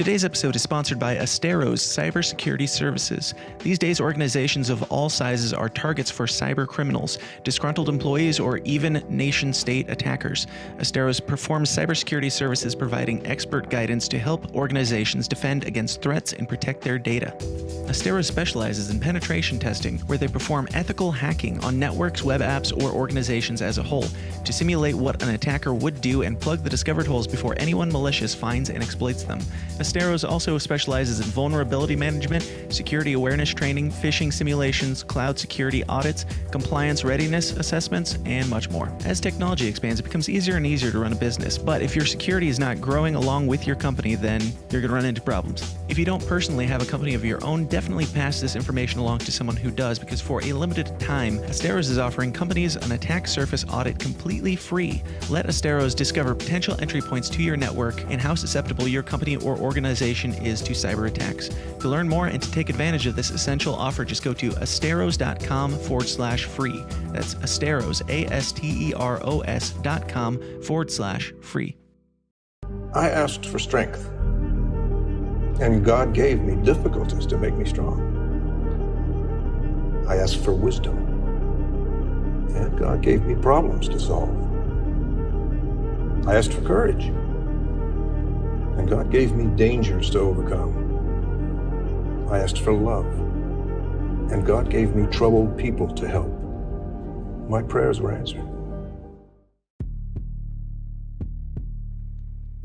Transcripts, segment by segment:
Today's episode is sponsored by Astero's cybersecurity services. These days, organizations of all sizes are targets for cyber criminals, disgruntled employees, or even nation-state attackers. Astero's performs cybersecurity services providing expert guidance to help organizations defend against threats and protect their data. Astero specializes in penetration testing, where they perform ethical hacking on networks, web apps, or organizations as a whole, to simulate what an attacker would do and plug the discovered holes before anyone malicious finds and exploits them. Asteros also specializes in vulnerability management, security awareness training, phishing simulations, cloud security audits, compliance readiness assessments, and much more. As technology expands, it becomes easier and easier to run a business, but if your security is not growing along with your company, then you're going to run into problems. If you don't personally have a company of your own, definitely pass this information along to someone who does, because for a limited time, Asteros is offering companies an attack surface audit completely free. Let Asteros discover potential entry points to your network and how susceptible your company or organization is to cyber attacks. To learn more and to take advantage of this essential offer, just go to asteros.com/free. That's Asteros, ASTEROS.com/free. I asked for strength, and God gave me difficulties to make me strong. I asked for wisdom, and God gave me problems to solve. I asked for courage, and God gave me dangers to overcome. I asked for love, and God gave me troubled people to help. My prayers were answered.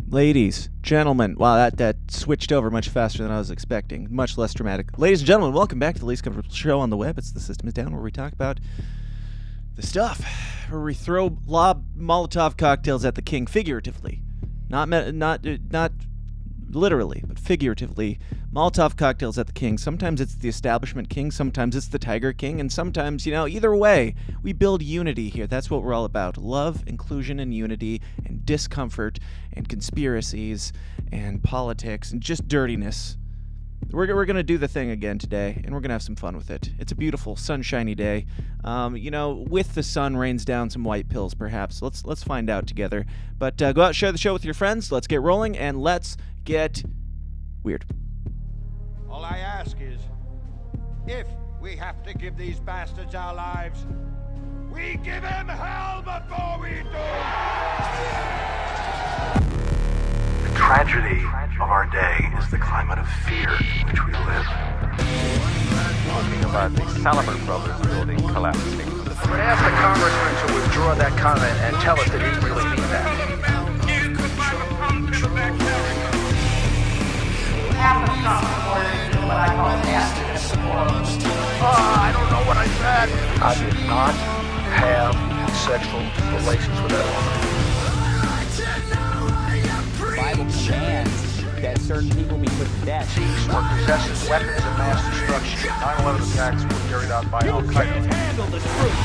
Ladies, gentlemen, wow, that switched over much faster than I was expecting. Much less dramatic. Ladies and gentlemen, welcome back to the least comfortable show on the web. It's The System Is Down, where we talk about the stuff, where we lob Molotov cocktails at the king, figuratively. Not literally, but figuratively. Molotov cocktails at the king. Sometimes it's the establishment king, sometimes it's the Tiger King, and sometimes, either way, we build unity here. That's what we're all about. Love, inclusion, and unity, and discomfort, and conspiracies, and politics, and just dirtiness. We're going to do the thing again today, and we're going to have some fun with it. It's a beautiful, sunshiny day. With the sun rains down some white pills, perhaps. Let's find out together. But go out and share the show with your friends. Let's get rolling, and let's get weird. All I ask is, if we have to give these bastards our lives, we give them hell before we do! The tragedy of our day is the climate of fear in which we live. Talking about the Salomon Brothers building collapsing. I would ask the congressman to withdraw that comment and tell us that he really means that. I don't know what I said. I did not have sexual relations with that woman. The Bible commands that certain people be put to death. Thieves or possesses weapons of mass destruction. 9/11 attacks were carried out by Al-Qaeda. Handle the truth.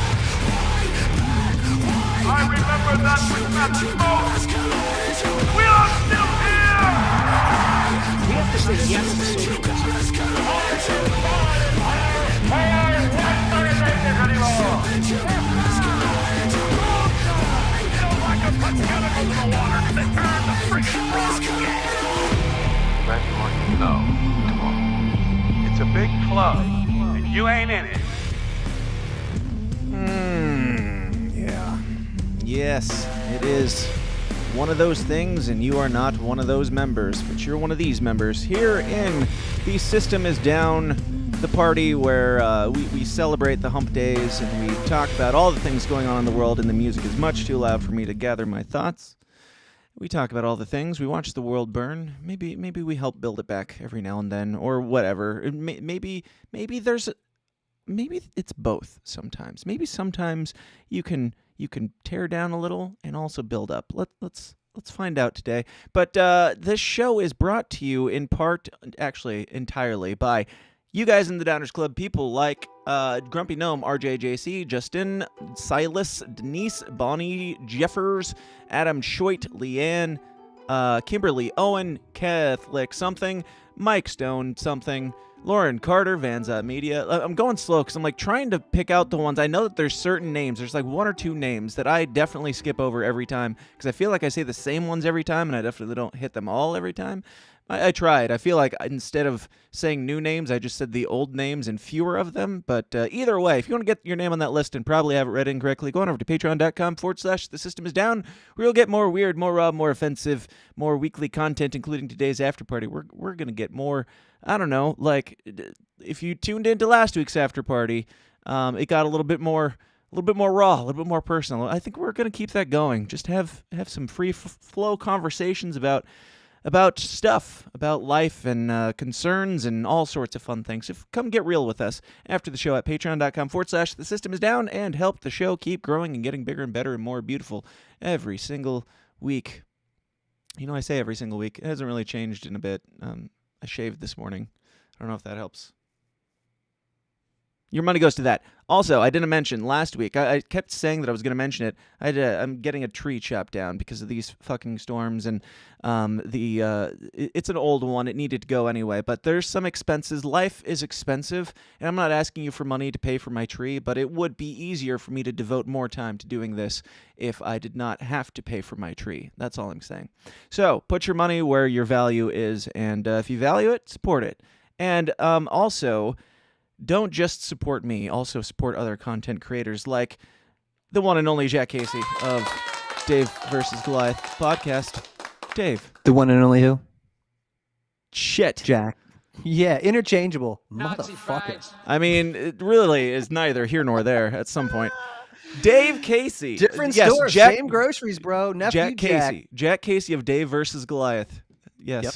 I remember that with that smoke! We are still here! We have to say yes to social justice. No, it's a big club, and you ain't in it. Yeah. Yes, it is one of those things, and you are not one of those members, but you're one of these members. Here in The System Is Down, the party where we celebrate the hump days, and we talk about all the things going on in the world, and the music is much too loud for me to gather my thoughts. We talk about all the things. We watch the world burn. Maybe we help build it back every now and then, or whatever. Maybe it's both sometimes. Maybe sometimes you can tear down a little and also build up. Let's find out today. But this show is brought to you in part, actually entirely, by you guys in the Downers Club, people like Grumpy Gnome, RJJC, Justin, Silas, Denise, Bonnie, Jeffers, Adam Schoit, Leanne, Kimberly, Owen, Catholic something, Mike Stone something, Lauren Carter, Vanza Media. I'm going slow because I'm like trying to pick out the ones. I know that there's certain names. There's like one or two names that I definitely skip over every time because I feel like I say the same ones every time and I definitely don't hit them all every time. I tried. I feel like instead of saying new names, I just said the old names and fewer of them. But either way, if you want to get your name on that list and probably have it read incorrectly, go on over to patreon.com/The System Is Down, where you'll get more weird, more raw, more offensive, more weekly content, including today's after party. We're going to get more, I don't know, like if you tuned into last week's after party, it got a little bit more raw, a little bit more personal. I think we're going to keep that going. Just have some free flow conversations about stuff, about life and concerns and all sorts of fun things. So come get real with us after the show at patreon.com/The System Is Down and help the show keep growing and getting bigger and better and more beautiful every single week. You know, I say every single week. It hasn't really changed in a bit. I shaved this morning. I don't know if that helps. Your money goes to that. Also, I didn't mention last week. I kept saying that I was going to mention it. I'm getting a tree chopped down because of these fucking storms, and it's an old one. It needed to go anyway. But there's some expenses. Life is expensive, and I'm not asking you for money to pay for my tree, but it would be easier for me to devote more time to doing this if I did not have to pay for my tree. That's all I'm saying. So put your money where your value is, and if you value it, support it. And also, don't just support me, also support other content creators like the one and only Jack Casey of Dave versus Goliath podcast. Dave. The one and only who? Shit. Jack. Yeah, interchangeable. Nazi Motherfucker. fries. I mean, it really is neither here nor there at some point. Dave Casey. Different yes, store, Jack, same groceries, bro. Nephew Jack Casey. Jack Casey of Dave versus Goliath. Yes. Yep.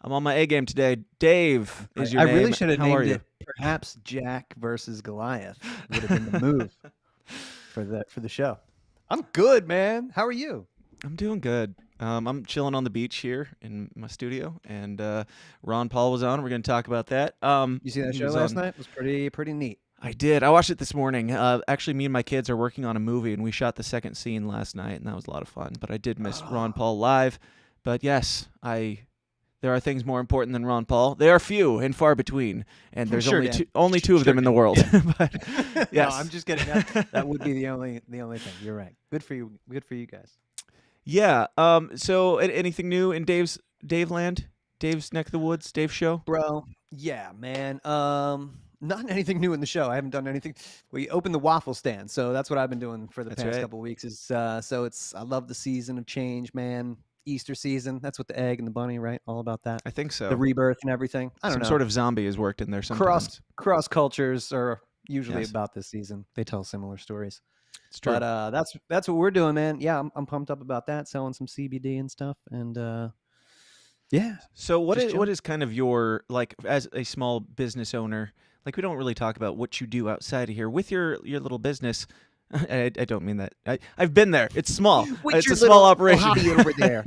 I'm on my A game today. Dave is your I name. really should have How are named you? it perhaps Jack versus Goliath. Would have been the move for the show. I'm good, man. How are you? I'm doing good. I'm chilling on the beach here in my studio, and Ron Paul was on. We're going to talk about that. You see that he show was last on- night? It was pretty neat. I did. I watched it this morning. Actually, me and my kids are working on a movie, and we shot the second scene last night, and that was a lot of fun. But I did miss Ron Paul live. But yes, there are things more important than Ron Paul. They are few and far between, and there's Sure, only two of them in the world. But yes, No, I'm just kidding. That would be the only thing. You're right. Good for you. Good for you guys. yeah. So anything new in Dave's land? Dave's neck of the woods? Dave's show? Bro, yeah, man. Not anything new in the show. I haven't done anything. We opened the waffle stand, so that's what I've been doing for the That's past right. couple of weeks. I love the season of change, man. Easter season. That's what the egg and the bunny, right? All about that. I think so. The rebirth and everything. I don't Some know. sort of zombie has worked in there sometimes. Cross cultures are usually Yes. about this season. They tell similar stories. It's true. But that's what we're doing, man. Yeah, I'm pumped up about that. Selling some CBD and stuff, and yeah. So what Just is chilling. kind of your, like, as a small business owner, like, we don't really talk about what you do outside of here with your little business. I don't mean that. I've been there. It's small. It's a small operation. hobby over there.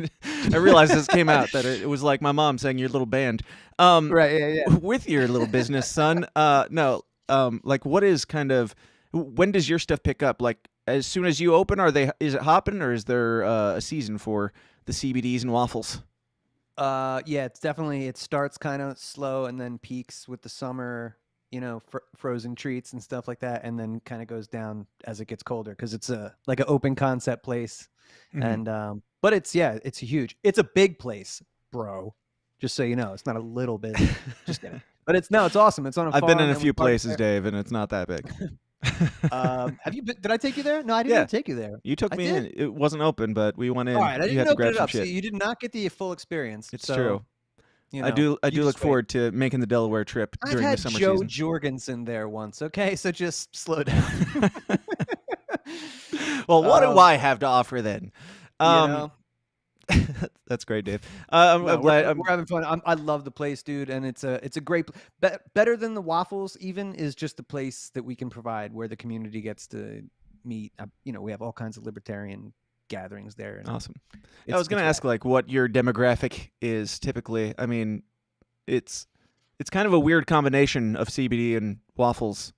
I realized this came out that it was like my mom saying your little band. Right, yeah. With your little business, son. No. Like, what is kind of, when does your stuff pick up? Like, as soon as you open, is it hopping, or is there a season for the CBDs and waffles? Yeah, it starts kind of slow and then peaks with the summer, frozen treats and stuff like that, and then kind of goes down as it gets colder because it's like an open concept place. Mhm. And but it's huge. It's a big place, bro. Just so you know, it's not a little bit. Just kidding. But it's awesome. It's on a I've been farm in a and we few park places, there. Dave, and it's not that big. Have you been? Did I take you there? No, I didn't Yeah. even take you there. You took I me did? in. It wasn't open, but we went in. All right, I You didn't had to open grab it some up, so shit. you did not get the full experience. It's so, true. you I know, do you look just wait. forward to making the Delaware trip I've during the had summer Joe season. Jorgensen there once. Okay, so just slow down. Well, what do I have to offer then? You know? That's great, Dave. I'm No, glad. we're having fun. I love the place, dude, and it's a great. Better than the waffles, even, is just the place that we can provide where the community gets to meet. We have all kinds of libertarian gatherings there. And Awesome. I it's- was going to it's ask, like, what your demographic is typically. I mean, it's kind of a weird combination of CBD and waffles.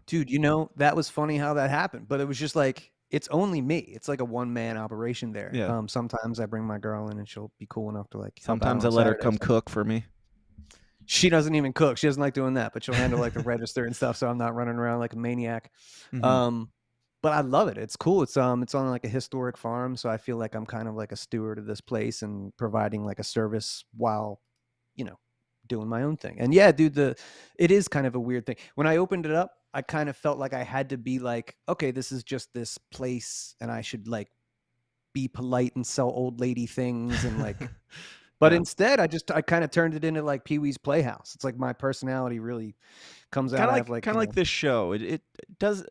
Dude, that was funny how that happened, but it was just like, it's only me. It's like a one-man operation there. Yeah. Sometimes I bring my girl in and she'll be cool enough to, like, help out Sometimes I on let her Saturdays. come cook for me. She doesn't even cook. She doesn't like doing that, but she'll handle like the register and stuff, so I'm not running around like a maniac. Mhm. But I love it. It's cool. It's on like a historic farm, so I feel like I'm kind of like a steward of this place and providing like a service while doing my own thing. And yeah, dude, it is kind of a weird thing. When I opened it up, I kind of felt like I had to be like, okay, this is just this place and I should like be polite and sell old lady things and like, but instead I kind of turned it into like Pee-wee's Playhouse. It's like my personality really comes out. Kind of like this show. It does.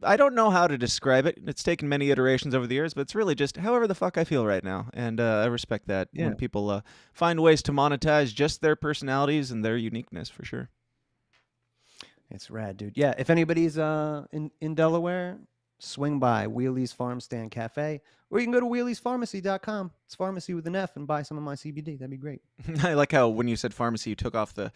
I don't know how to describe it. It's taken many iterations over the years, but it's really just however the fuck I feel right now. And I respect that when people find ways to monetize just their personalities and their uniqueness, for sure. It's rad, dude. Yeah, if anybody's in Delaware, swing by Wheelie's Farm Stand Cafe, or you can go to wheeliespharmacy.com. It's pharmacy with an F, and buy some of my CBD. That'd be great. I like how when you said pharmacy, you took off the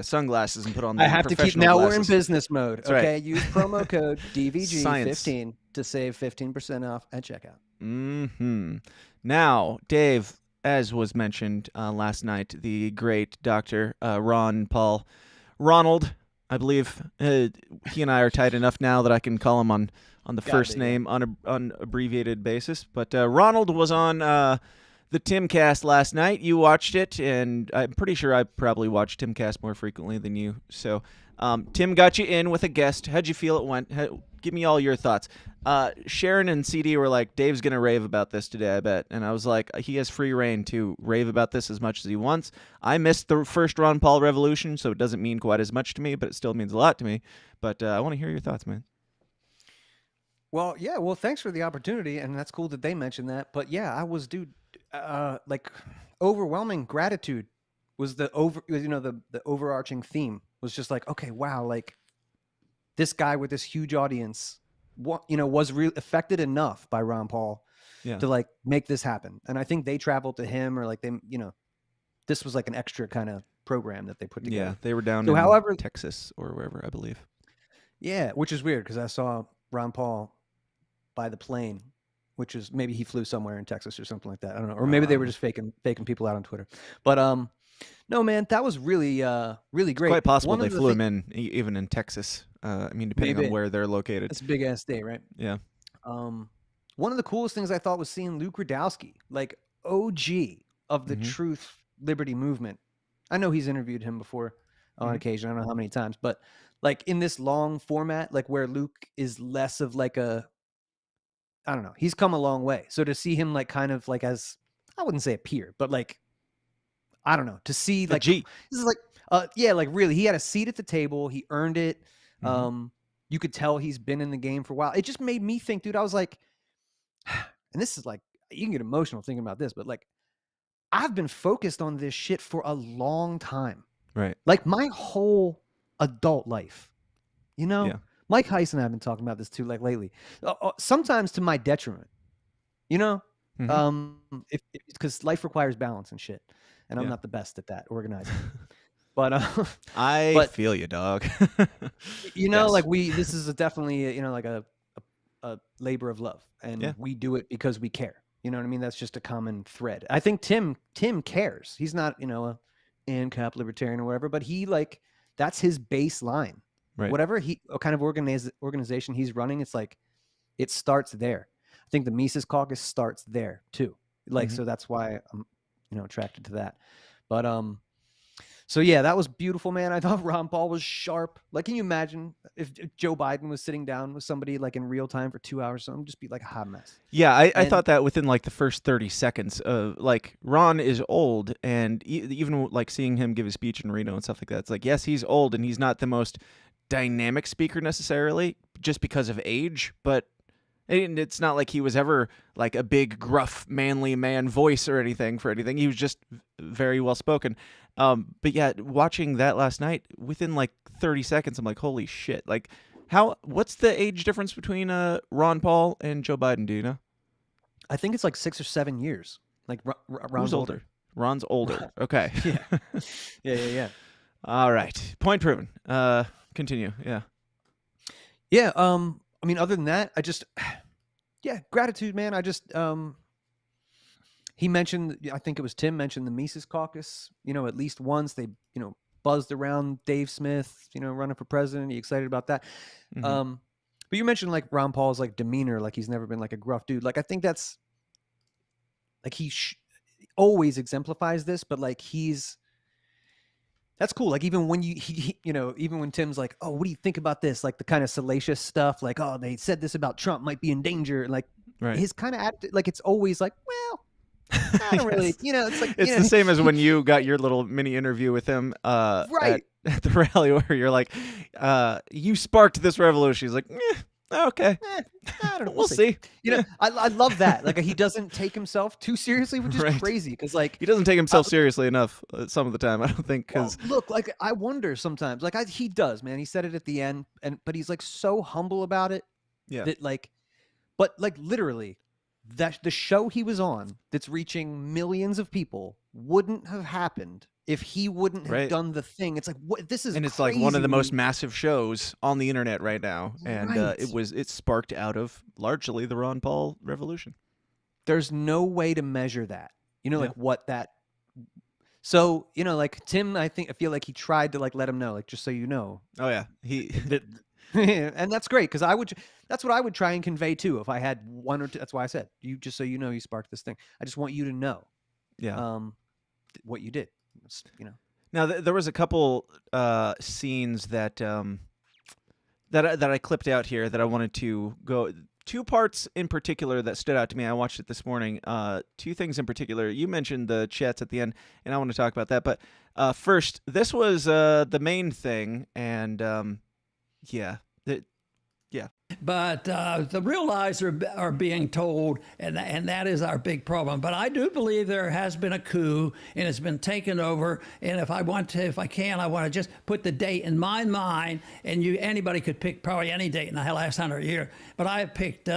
sunglasses and put on the I have to keep. Now we're in business mode. That's okay, right. Use promo code DVG15 to save 15% off at checkout. Now, Dave, as was mentioned last night, the great Dr. Ron Paul Ronald, I believe he and I are tight enough now that I can call him on the first name unabbreviated basis. But Ronald was on the Timcast last night. You watched it, and I'm pretty sure I probably watched Timcast more frequently than you. So Tim got you in with a guest. How'd you feel it went? Give me all your thoughts. Sharon and CD were like, Dave's going to rave about this today, I bet. And I was like, he has free reign to rave about this as much as he wants. I missed the first Ron Paul revolution, so it doesn't mean quite as much to me, but it still means a lot to me. But I want to hear your thoughts, man. Well, yeah. Well, thanks for the opportunity, and that's cool that they mentioned that. But yeah, I was, dude, like overwhelming gratitude was the overarching theme was just like, okay, wow, like this guy with this huge audience, was affected enough by Ron Paul to like make this happen. And I think they traveled to him, or like they, this was like an extra kind of program that they put together. Yeah, they were down in Texas or wherever, I believe. Yeah, which is weird because I saw Ron Paul by the plane, which is maybe he flew somewhere in Texas or something like that. I don't know. Or maybe they were just faking people out on Twitter. But no, man, that was really really great. It's quite possible they flew him in even in Texas. I mean, depending on where they're located. It's a big ass day, right? Yeah. One of the coolest things I thought was seeing Luke Rudkowski, like OG of the Truth Liberty movement. I know he's interviewed him before on occasion. I don't know how many times, but like in this long format, like where Luke is less of like I don't know, he's come a long way. So to see him like kind of like as, I wouldn't say a peer, but like, I don't know, to see like, this is like, yeah, like really, he had a seat at the table. He earned it. You could tell he's been in the game for a while. It just made me think, dude, I was like, and this is like, you can get emotional thinking about this, but like, I've been focused on this shit for a long time. Right. Like my whole adult life, Yeah. Mike Heiss and I have been talking about this too, like lately, sometimes to my detriment, because life requires balance and shit. And I'm not the best at that, organizing. But I feel you, dog. Like this is definitely, like a labor of love, and we do it because we care. You know what I mean? That's just a common thread. I think Tim cares. He's not, a ANCAP libertarian or whatever, but he like, that's his baseline. Right. Whatever kind of organization he's running, it's like, it starts there. I think the Mises Caucus starts there too. Like, so that's why I'm, attracted to that. But, so yeah, that was beautiful, man. I thought Ron Paul was sharp. Like, can you imagine if Joe Biden was sitting down with somebody like in real time for 2 hours? Something just be like a hot mess. Yeah, I thought that within like the first 30 seconds. Like Ron is old, and even like seeing him give a speech in Reno and stuff like that, it's like, yes, he's old, and he's not the most dynamic speaker necessarily, just because of age, but it's not like he was ever like a big, gruff, manly man voice or anything for anything. He was just very well spoken. But yeah, watching that last night, within like 30 seconds, I'm like, holy shit. Like, what's the age difference between Ron Paul and Joe Biden, do you know? I think it's like 6 or 7 years. Like Ron's older. Ron's older. Okay. Yeah. All right. Point proven. Continue. Yeah. Yeah. I mean, other than that, I just, gratitude, man. I just, he mentioned, I think it was Tim mentioned the Mises Caucus, at least once they, buzzed around Dave Smith, running for president. You excited about that? But you mentioned like Ron Paul's like demeanor, like he's never been like a gruff dude. Like, I think that's like, he always exemplifies this, but like he's That's cool. Like even when even when Tim's like, "Oh, what do you think about this?" Like the kind of salacious stuff, like, "Oh, they said this about Trump might be in danger." Like his kind of attitude, like it's always like, "Well, I don't really," it's like it's the same as when you got your little mini interview with him, right at the rally, where you're like, "You sparked this revolution." He's like, "Okay, I don't know. We'll see." I love that. Like he doesn't take himself too seriously, which is crazy because like he doesn't take himself seriously enough some of the time. I don't think because look, like I wonder sometimes, like he does, man. He said it at the end, but he's like so humble about it. Yeah. That but literally, that the show he was on that's reaching millions of people wouldn't have happened if he wouldn't have done the thing. It's like, what, this is, and it's crazy. like one of the most massive shows on the internet right now, and it sparked out of largely the Ron Paul revolution. There's no way to measure that, like what that. So like Tim, I feel like he tried to like let him know, like just so you know. Oh yeah, and that's great because that's what I would try and convey too if I had one or two. That's why I said you just so you know you sparked this thing. I just want you to know, what you did. Now there was a couple scenes that that I clipped out here that I wanted to go. Two parts in particular that stood out to me. I watched it this morning. Two things in particular. You mentioned the chats at the end, and I want to talk about that. But first, this was the main thing, and yeah. But the real lies are being told, and that is our big problem. But I do believe there has been a coup, and it's been taken over. And if I want to just put the date in my mind. And anybody could pick probably any date in the last 100 years. But I have picked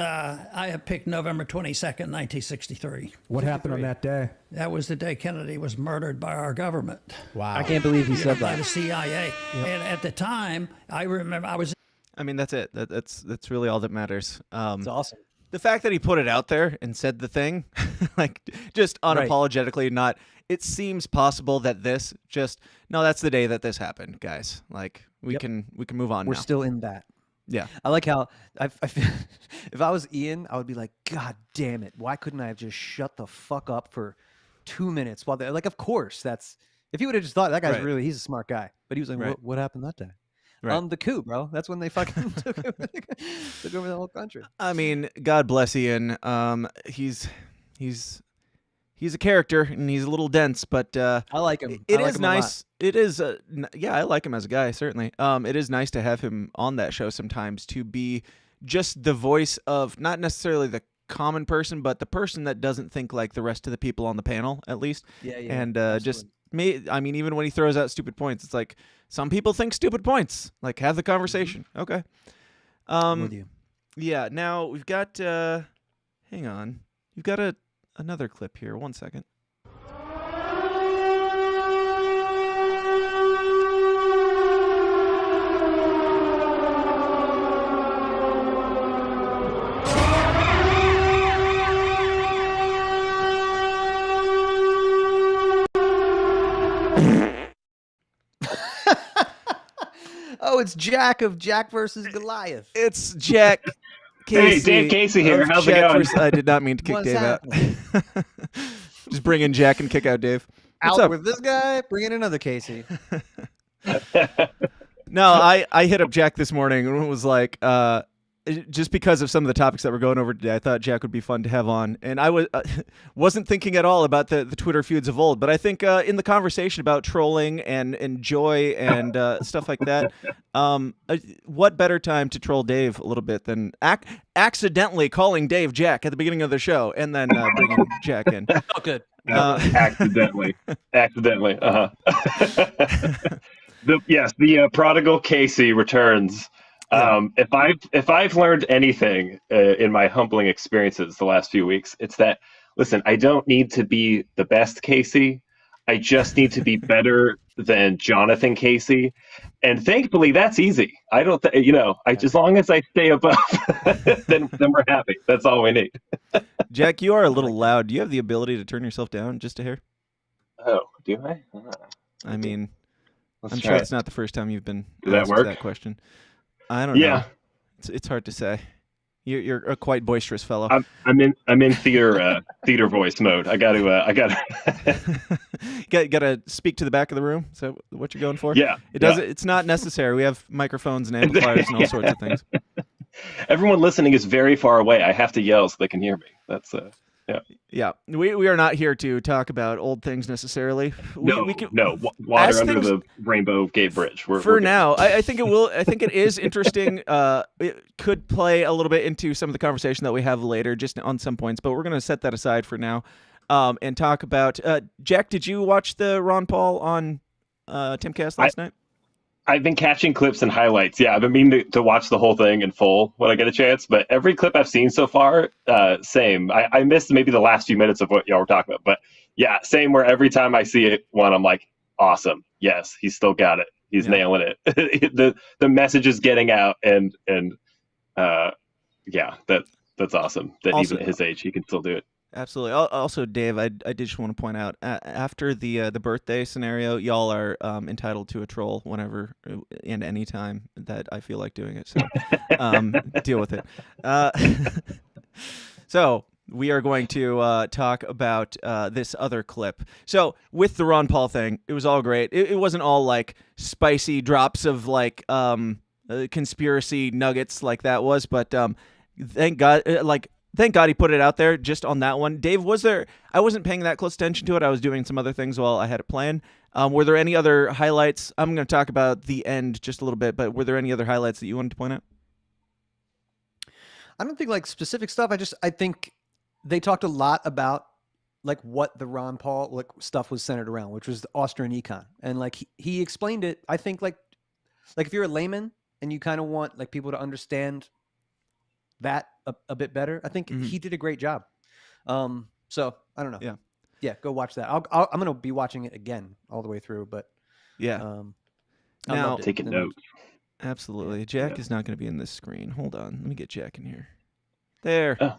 November 22nd, 1963. What happened on that day? That was the day Kennedy was murdered by our government. Wow! I can't believe he said that. By the CIA. Yep. And at the time, I remember I was. I mean, that's it. That's really all that matters. It's awesome. The fact that he put it out there and said the thing, like just unapologetically, not. It seems possible that that's the day that this happened, guys. Like we can move on. We're now. still in that. Yeah. I like how I feel, if I was Ian, I would be like, God damn it! Why couldn't I have just shut the fuck up for 2 minutes while they're like, of course that's if he would have just thought that guy's he's a smart guy, but he was like, what happened that day? Right. The coup, bro. That's when they fucking took over the whole country. I mean, God bless Ian. He's a character and he's a little dense, but I like him. It is nice. It is, I like him as a guy, certainly. It is nice to have him on that show sometimes to be just the voice of not necessarily the common person, but the person that doesn't think like the rest of the people on the panel, at least. Yeah. And even when he throws out stupid points, it's like some people think stupid points. Like, have the conversation. Okay. I'm with you. Yeah. Now we've got. Hang on. You've got another clip here. 1 second. Oh, it's Jack of Jack versus Goliath. It's Jack Casey. Hey, Dave Casey here. How's it going? I did not mean to kick Dave out. Just bring in Jack and kick out Dave. What's out up? with this guy, bring in another Casey. No, I hit up Jack this morning and was like, just because of some of the topics that we're going over today, I thought Jack would be fun to have on. And I wasn't thinking at all about the Twitter feuds of old, but I think in the conversation about trolling and joy and stuff like that, what better time to troll Dave a little bit than accidentally calling Dave Jack at the beginning of the show and then bringing Jack in. Oh, good. Accidentally. Uh-huh. The prodigal Casey returns. If I've learned anything in my humbling experiences the last few weeks, it's that, listen, I don't need to be the best Casey. I just need to be better than Jonathan Casey. And thankfully that's easy. I don't, as long as I stay above, then we're happy. That's all we need. Jack, you are a little loud. Do you have the ability to turn yourself down just a hair? Oh, do I? I mean, I'm try sure it. it's not the first time you've been Does that asked work? that question. I don't know. It's hard to say. You're a quite boisterous fellow. I'm in theater voice mode. I got to speak to the back of the room. Is that what you're going for? Yeah. It's not necessary. We have microphones and amplifiers and all sorts of things. Everyone listening is very far away. I have to yell so they can hear me. That's Yeah. We are not here to talk about old things necessarily. Water under the Rainbow Gate Bridge. We're now. I think it will. I think it is interesting. It could play a little bit into some of the conversation that we have later, just on some points. But we're going to set that aside for now, and talk about. Jack, did you watch the Ron Paul on Timcast last night? I've been catching clips and highlights. Yeah, I've been meaning to watch the whole thing in full when I get a chance. But every clip I've seen so far, same. I missed maybe the last few minutes of what y'all were talking about. But yeah, same where every time I see one, I'm like, awesome. Yes, he's still got it. He's nailing it. the message is getting out. And that's awesome. That also, even at his age, he can still do it. Absolutely. Also, Dave, I did just want to point out, after the birthday scenario, y'all are entitled to a troll whenever and any time that I feel like doing it. So deal with it. So we are going to talk about this other clip. So with the Ron Paul thing, it was all great. It wasn't all like spicy drops of like conspiracy nuggets like that was, but thank God, thank God he put it out there just on that one. Dave, I wasn't paying that close attention to it. I was doing some other things while I had it playing. Were there any other highlights? I'm going to talk about the end just a little bit, but were there any other highlights that you wanted to point out? I don't think like specific stuff. I think they talked a lot about like what the Ron Paul like stuff was centered around, which was the Austrian econ. And like he explained it, I think like if you're a layman and you kind of want like people to understand that a bit better, I think he did a great job. So I don't know. Yeah, go watch that. I'm gonna be watching it again all the way through. But now take a note. Absolutely, Jack is not going to be in this screen. Hold on, let me get Jack in here. There. Oh,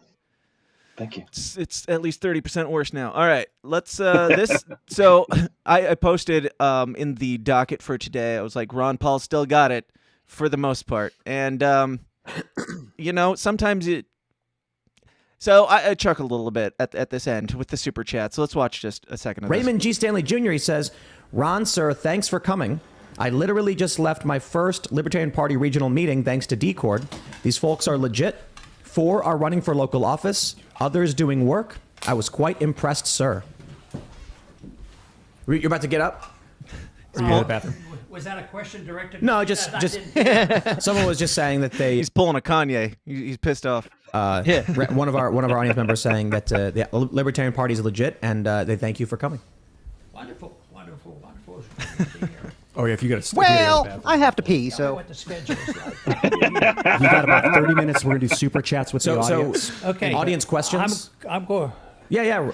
thank you. It's at least 30% worse now. All right, let's this. So I posted in the docket for today. I was like, Ron Paul still got it for the most part, and sometimes it. So I chuckled a little bit at this end with the super chat. So let's watch just a second of Raymond G. Stanley Jr. He says, Ron, sir, thanks for coming. I literally just left my first Libertarian Party regional meeting thanks to Decord. These folks are legit. 4 are running for local office. Others doing work. I was quite impressed, sir. You're about to get up? Or you in the bathroom? Was that a question directed? No, just someone was just saying that he's pulling a Kanye. He's pissed off. One of our audience members saying that the Libertarian Party is legit, and they thank you for coming. Wonderful. Oh yeah, if you got to. Well, I have to pee, so. What the schedule is like. We got about 30 minutes. We're gonna do super chats with the audience. Okay. Audience questions. I'm going. Yeah.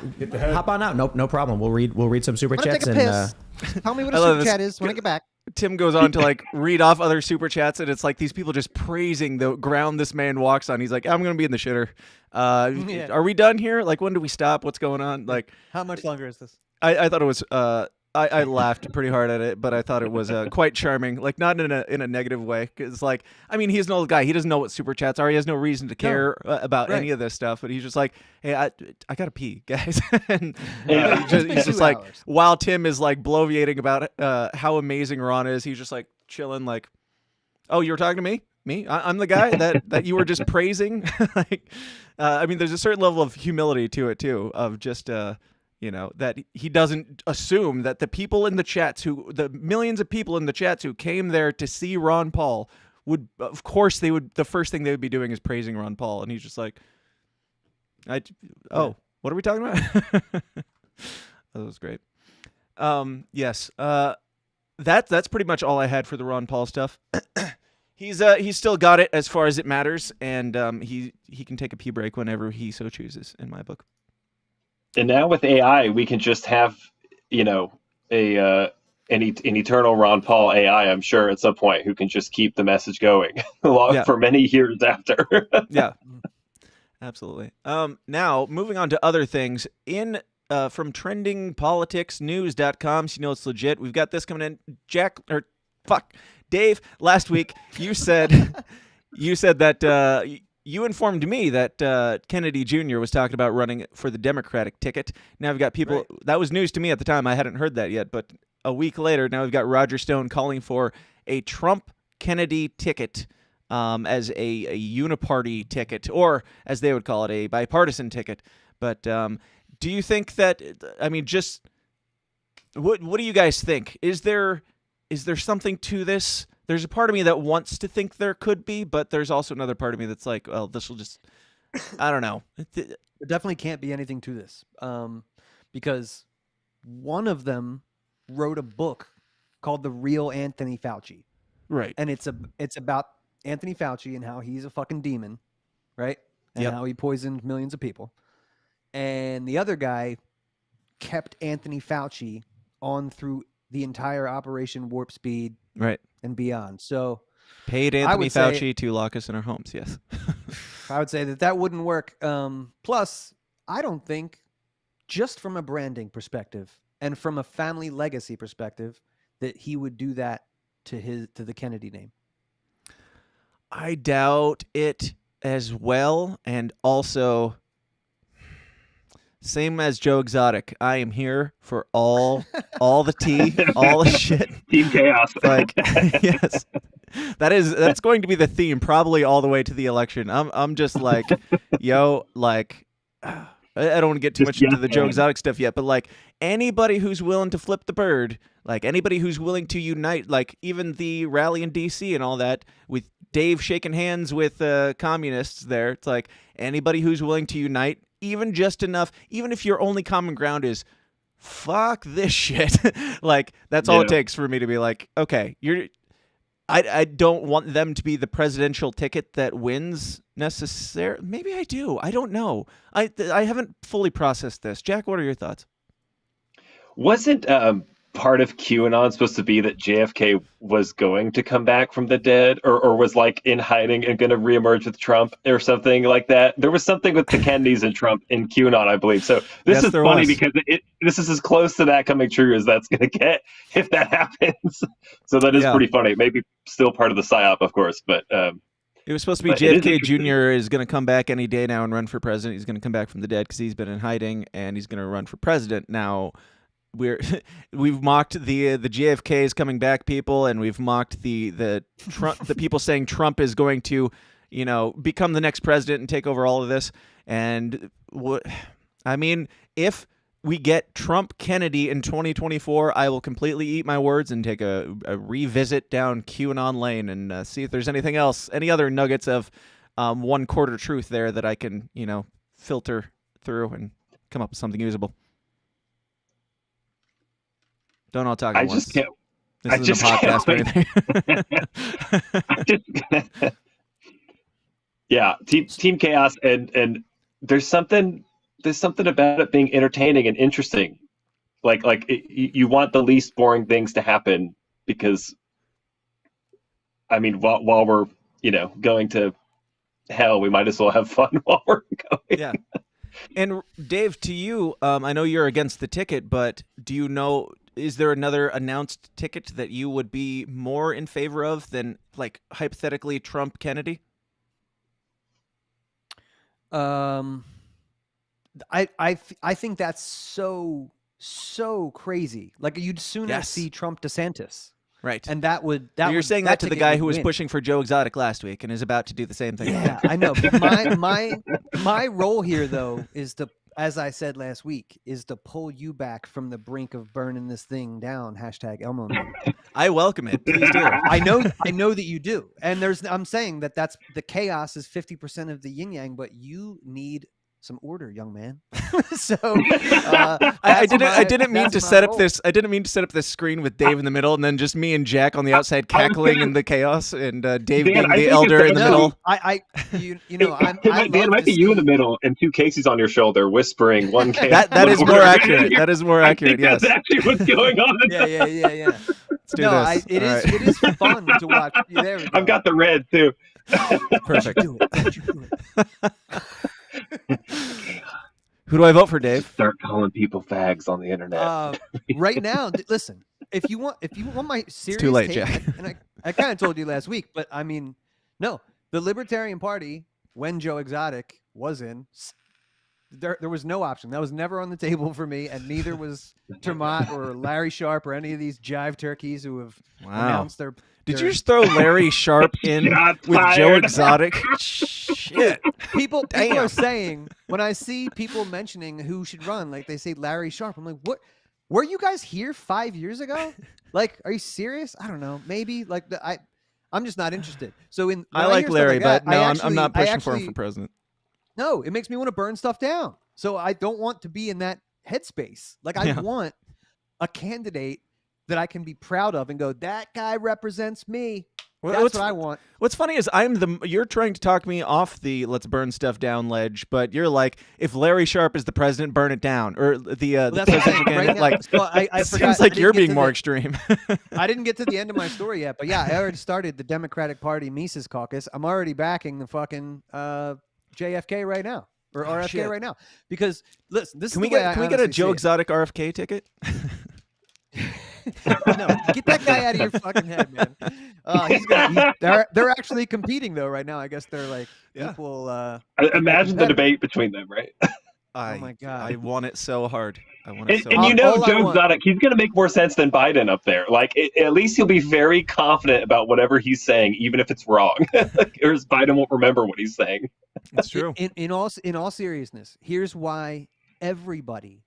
Hop on out. No problem. We'll read some super chats take a piss. Tell me what a super chat is when I get back. Tim goes on to like read off other super chats, and it's like these people just praising the ground this man walks on. He's like, I'm going to be in the shitter. Are we done here? Like, when do we stop? What's going on? Like, how much longer is this? I thought it was. I laughed pretty hard at it, but I thought it was quite charming. Like, not in a negative way, because like, I mean, he's an old guy. He doesn't know what super chats are. He has no reason to care about any of this stuff. But he's just like, hey, I gotta pee, guys. And he's just like, while Tim is like bloviating about how amazing Ron is, he's just like chilling. Like, oh, you were talking to me? Me? I'm the guy that you were just praising. Like, I mean, there's a certain level of humility to it too, of just. That he doesn't assume that the people in the chats the millions of people in the chats who came there to see Ron Paul would, of course, the first thing they would be doing is praising Ron Paul. And he's just like, what are we talking about? That was great. Yes. That's pretty much all I had for the Ron Paul stuff. He's still got it as far as it matters. And he can take a pee break whenever he so chooses, in my book. And now with AI, we can just have, an eternal Ron Paul AI, I'm sure, at some point, who can just keep the message going for many years after. Yeah, absolutely. Now, moving on to other things. From trendingpoliticsnews.com, so you know it's legit. We've got this coming in. Dave, last week, you said that you informed me that Kennedy Jr. was talking about running for the Democratic ticket. Now we've got people. Right. That was news to me at the time. I hadn't heard that yet. But a week later, now we've got Roger Stone calling for a Trump-Kennedy ticket as a uniparty ticket, or as they would call it, a bipartisan ticket. But do you think that? I mean, just what do you guys think? Is there something to this? There's a part of me that wants to think there could be, but there's also another part of me that's like, well, this will just, I don't know. There definitely can't be anything to this, because one of them wrote a book called The Real Anthony Fauci. Right. And it's about Anthony Fauci and how he's a fucking demon, right? And how he poisoned millions of people. And the other guy kept Anthony Fauci on through the entire Operation Warp Speed. Right. And beyond. So paid Anthony Fauci to lock us in our homes. Yes. I would say that wouldn't work. Plus, I don't think, just from a branding perspective and from a family legacy perspective, that he would do that to the Kennedy name. I doubt it as well. And also, same as Joe Exotic, I am here for all the tea, all the shit. Team chaos. Like, yes, that's going to be the theme probably all the way to the election. I'm just like, yo, like, I don't want to get too much into the Joe Exotic stuff yet, but like anybody who's willing to flip the bird, like anybody who's willing to unite, like even the rally in DC and all that, with Dave shaking hands with communists there, it's like anybody who's willing to unite. Even just enough, even if your only common ground is fuck this shit, like that's all it takes for me to be like, okay, I don't want them to be the presidential ticket that wins necessarily. Maybe I do. I don't know. I haven't fully processed this. Jack, what are your thoughts? Wasn't part of QAnon supposed to be that JFK was going to come back from the dead, or was like in hiding and going to reemerge with Trump or something like that? There was something with the Kennedys and Trump in QAnon, I believe. So this is funny because this is as close to that coming true as that's going to get if that happens. So that is pretty funny. Maybe still part of the psyop, of course, but it was supposed to be JFK Jr. is going to come back any day now and run for president. He's going to come back from the dead because he's been in hiding, and he's going to run for president now. We've mocked the JFK's coming back people, and we've mocked the Trump, the people saying Trump is going to, become the next president and take over all of this. And I mean, if we get Trump Kennedy in 2024, I will completely eat my words and take a revisit down QAnon lane and see if there's anything else, any other nuggets of 1/4 truth there that I can, filter through and come up with something usable. Don't all talk at once. This isn't a podcast or anything. Yeah, team chaos, and there's something about it being entertaining and interesting. You want the least boring things to happen because, I mean, while we're going to hell, we might as well have fun while we're going. Yeah. And Dave, to you, I know you're against the ticket, but do you know? Is there another announced ticket that you would be more in favor of than, like, hypothetically Trump Kennedy? I think that's so crazy. Like, you'd sooner see Trump DeSantis. Right. And you're saying that to the guy who was pushing for Joe Exotic last week and is about to do the same thing. Yeah, I know. But my role here, though, is to, as I said last week, is to pull you back from the brink of burning this thing down. #Elmo. I welcome it. Please do. I know that you do. And I'm saying that's the chaos is 50% of the yin yang, but you need some order, young man. So I didn't mean to set up this. I didn't mean to set up this screen with Dave in the middle, and then just me and Jack on the outside cackling in the chaos, and Dave being the elder in the middle. Dan, might be you in the middle and two Caseys on your shoulder, whispering one chaos. That is more accurate. That is more accurate. Yes, that's actually what's going on. Yeah. Let's do this. It is fun to watch. There we go. I've got the red too. Perfect. Do it. Who do I vote for, Dave? Start calling people fags on the internet. Right now, listen. If you want my serious, it's too late, take, Jack. And I kind of told you last week, but I mean, no, the Libertarian Party when Joe Exotic was in, there was no option. That was never on the table for me, and neither was Termott or Larry Sharp or any of these jive turkeys who have announced their. Did you just throw Larry Sharp in with Joe Exotic? Shit. People are saying, when I see people mentioning who should run, like they say Larry Sharp, I'm like, what? Were you guys here 5 years ago? Like, are you serious? I don't know. Maybe like I'm just not interested. So I like Larry, but no, I'm not pushing for him for president. No, it makes me want to burn stuff down. So I don't want to be in that headspace. Like I want a candidate that I can be proud of and go, that guy represents me. That's what I want. What's funny is you're trying to talk me off the let's burn stuff down ledge, but you're like, if Larry Sharp is the president, burn it down. Or the presidential candidate, like, so it seems like you're being more extreme. I didn't get to the end of my story yet, but yeah, I already started the Democratic Party Mises Caucus. I'm already backing the fucking JFK right now. Or RFK right now. Because, listen, can we get a Joe Exotic RFK ticket? No, get that guy out of your fucking head, man. They're actually competing though right now. I guess they're like equal. Imagine the debate between them, right? Oh my god, I want it so hard. I want it. And Joe Exotic, he's going to make more sense than Biden up there. Like at least he'll be very confident about whatever he's saying, even if it's wrong. Or Biden won't remember what he's saying. That's true. In all seriousness, here's why everybody,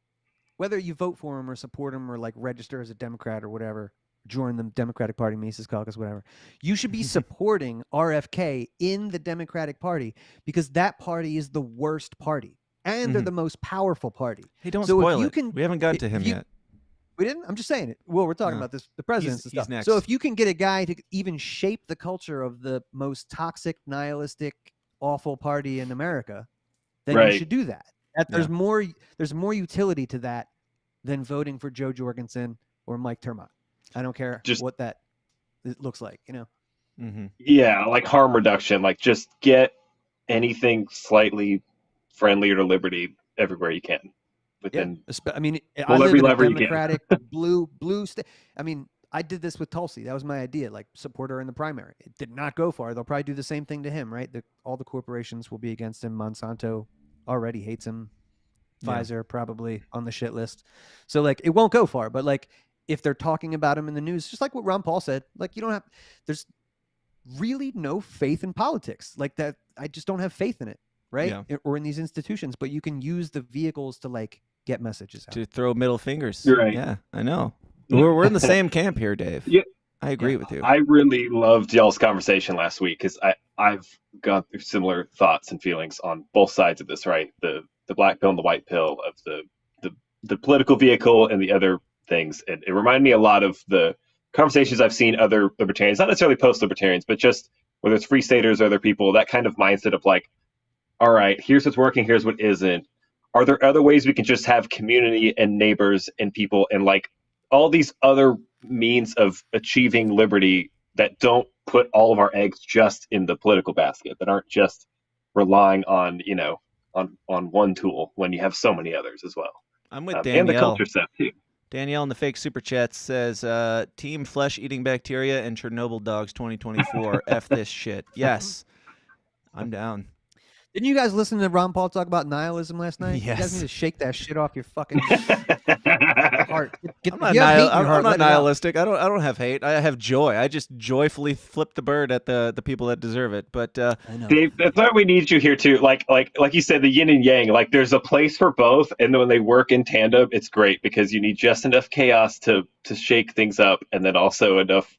whether you vote for him or support him or like register as a Democrat or whatever, join the Democratic Party, Mises Caucus, whatever, you should be supporting RFK in the Democratic Party because that party is the worst party and they're the most powerful party. Hey, don't spoil it. We haven't gotten to him yet. We didn't? I'm just saying it. Well, we're talking about this, the president's and stuff. He's next. So if you can get a guy to even shape the culture of the most toxic, nihilistic, awful party in America, then you should do that. There's more utility to that than voting for Joe Jorgensen or Mike Termott. I don't care what that looks like, you know? Yeah, like harm reduction. Like just get anything slightly friendlier to liberty everywhere you can. Within, I mean, I live in a Democratic blue state. I mean, I did this with Tulsi. That was my idea, like support her in the primary. It did not go far. They'll probably do the same thing to him, right? All the corporations will be against him. Monsanto already hates him. Pfizer probably on the shit list. So like it won't go far, but like if they're talking about him in the news, just like what Ron Paul said, like there's really no faith in politics like that. I just don't have faith in it, right? Or in these institutions, but you can use the vehicles to like get messages out. To throw middle fingers. You're right. Yeah, I know. We're in the same camp here, Dave. Yeah. I agree with you. I really loved y'all's conversation last week because I've got similar thoughts and feelings on both sides of this, right? The black pill and the white pill of the political vehicle and the other things. And it reminded me a lot of the conversations I've seen other libertarians, not necessarily post-libertarians, but just whether it's free staters or other people, that kind of mindset of like, all right, here's what's working, here's what isn't. Are there other ways we can just have community and neighbors and people and like all these other means of achieving liberty that don't put all of our eggs just in the political basket, that aren't just relying on, on one tool when you have so many others as well. I'm with Danielle. And the culture stuff too. Danielle in the fake super chat says, Team Flesh Eating Bacteria and Chernobyl Dogs 2024. F this shit. Yes. I'm down. Didn't you guys listen to Ron Paul talk about nihilism last night? Yes. You guys need to shake that shit off your fucking heart. I'm not nihilistic. I don't have hate. I have joy. I just joyfully flip the bird at the people that deserve it. But Dave, that's why we need you here too. Like you said, the yin and yang. Like there's a place for both, and when they work in tandem, it's great because you need just enough chaos to shake things up, and then also enough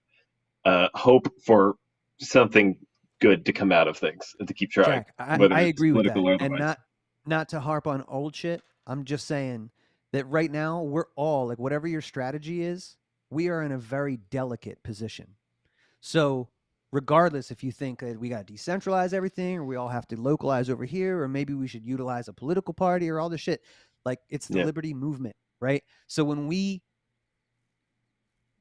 hope for something good to come out of things and to keep trying. Jack, I agree with that. And not to harp on old shit. I'm just saying that right now we're all like, whatever your strategy is, we are in a very delicate position. So regardless if you think that we got to decentralize everything or we all have to localize over here, or maybe we should utilize a political party or all this shit, like it's the liberty movement, right? So when we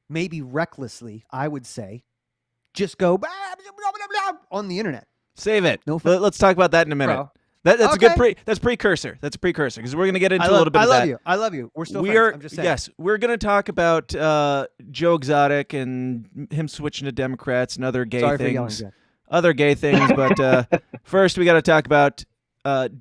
maybe recklessly, I would say, just go on the internet. Save it. Let's talk about that in a minute. That's a good that's precursor. That's a precursor because we're going to get into a little bit of that. I love you. We're still friends. I'm just saying. Yes, we're going to talk about Joe Exotic and him switching to Democrats and other gay things. For yelling, Jack. other gay things, but first we got to talk about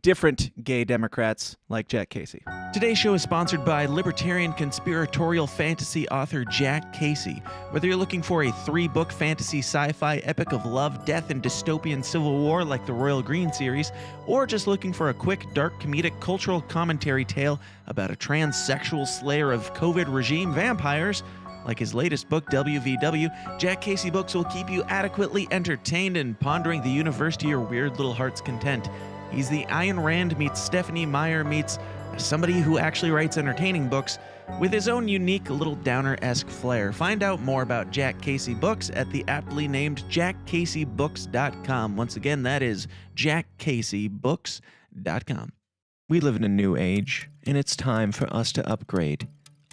different gay Democrats like Jack Casey. Today's show is sponsored by libertarian conspiratorial fantasy author Jack Casey. Whether you're looking for a 3-book fantasy sci-fi epic of love, death, and dystopian civil war like the Royal Green series, or just looking for a quick, dark, comedic, cultural commentary tale about a transsexual slayer of COVID regime vampires, like his latest book, WVW, Jack Casey Books will keep you adequately entertained and pondering the universe to your weird little heart's content. He's the Ayn Rand meets Stephanie Meyer meets somebody who actually writes entertaining books with his own unique little downer-esque flair. Find out more about Jack Casey Books at the aptly named jackcaseybooks.com. Once again, that is jackcaseybooks.com. We live in a new age, and it's time for us to upgrade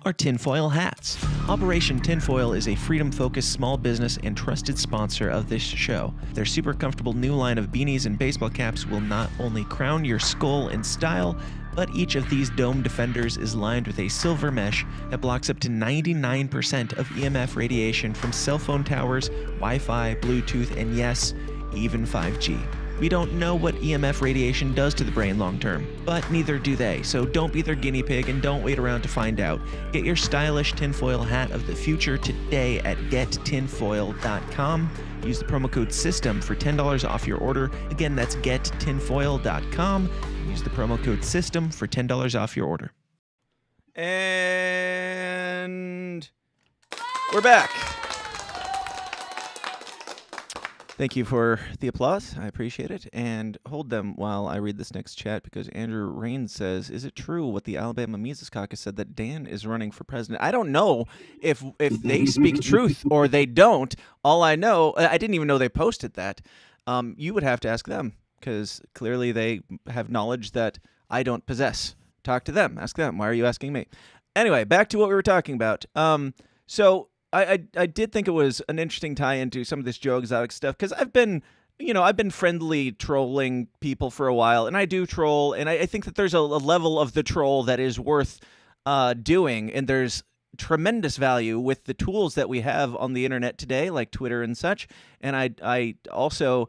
our tinfoil hats. Operation Tinfoil is a freedom-focused small business and trusted sponsor of this show. Their super comfortable new line of beanies and baseball caps will not only crown your skull in style, but each of these dome defenders is lined with a silver mesh that blocks up to 99% of EMF radiation from cell phone towers, Wi-Fi, Bluetooth, and yes, even 5G. We don't know what EMF radiation does to the brain long term, but neither do they, so don't be their guinea pig and don't wait around to find out. Get your stylish tinfoil hat of the future today at gettinfoil.com. Use the promo code SYSTEM for $10 off your order. Again, that's gettinfoil.com. Use the promo code SYSTEM for $10 off your order. And we're back. Thank you for the applause. I appreciate it. And hold them while I read this next chat, because Andrew Rain says, is it true what the Alabama Mises Caucus said that Dan is running for president? I don't know if they speak truth or they don't. All I know, I didn't even know they posted that. You would have to ask them, because clearly they have knowledge that I don't possess. Talk to them. Ask them. Why are you asking me? Anyway, back to what we were talking about. So I did think it was an interesting tie into some of this Joe Exotic stuff, because I've been friendly trolling people for a while, and I do troll, and I think that there's a level of the troll that is worth doing, and there's tremendous value with the tools that we have on the internet today, like Twitter and such. And I also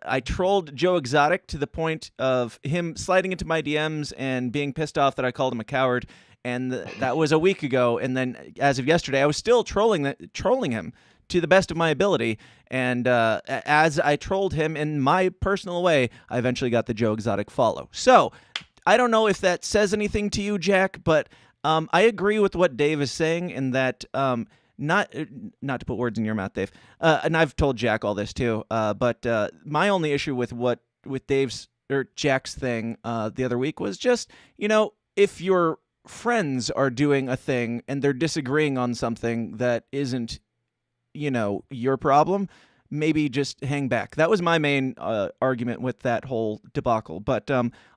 I trolled Joe Exotic to the point of him sliding into my DMs and being pissed off that I called him a coward. And that was a week ago. And then as of yesterday, I was still trolling him to the best of my ability. And as I trolled him in my personal way, I eventually got the Joe Exotic follow. So I don't know if that says anything to you, Jack, but I agree with what Dave is saying in that not to put words in your mouth, Dave. And I've told Jack all this too. But my only issue with Dave's or Jack's thing the other week was just, if you're friends are doing a thing and they're disagreeing on something that isn't, your problem, maybe just hang back. That was my main argument with that whole debacle. But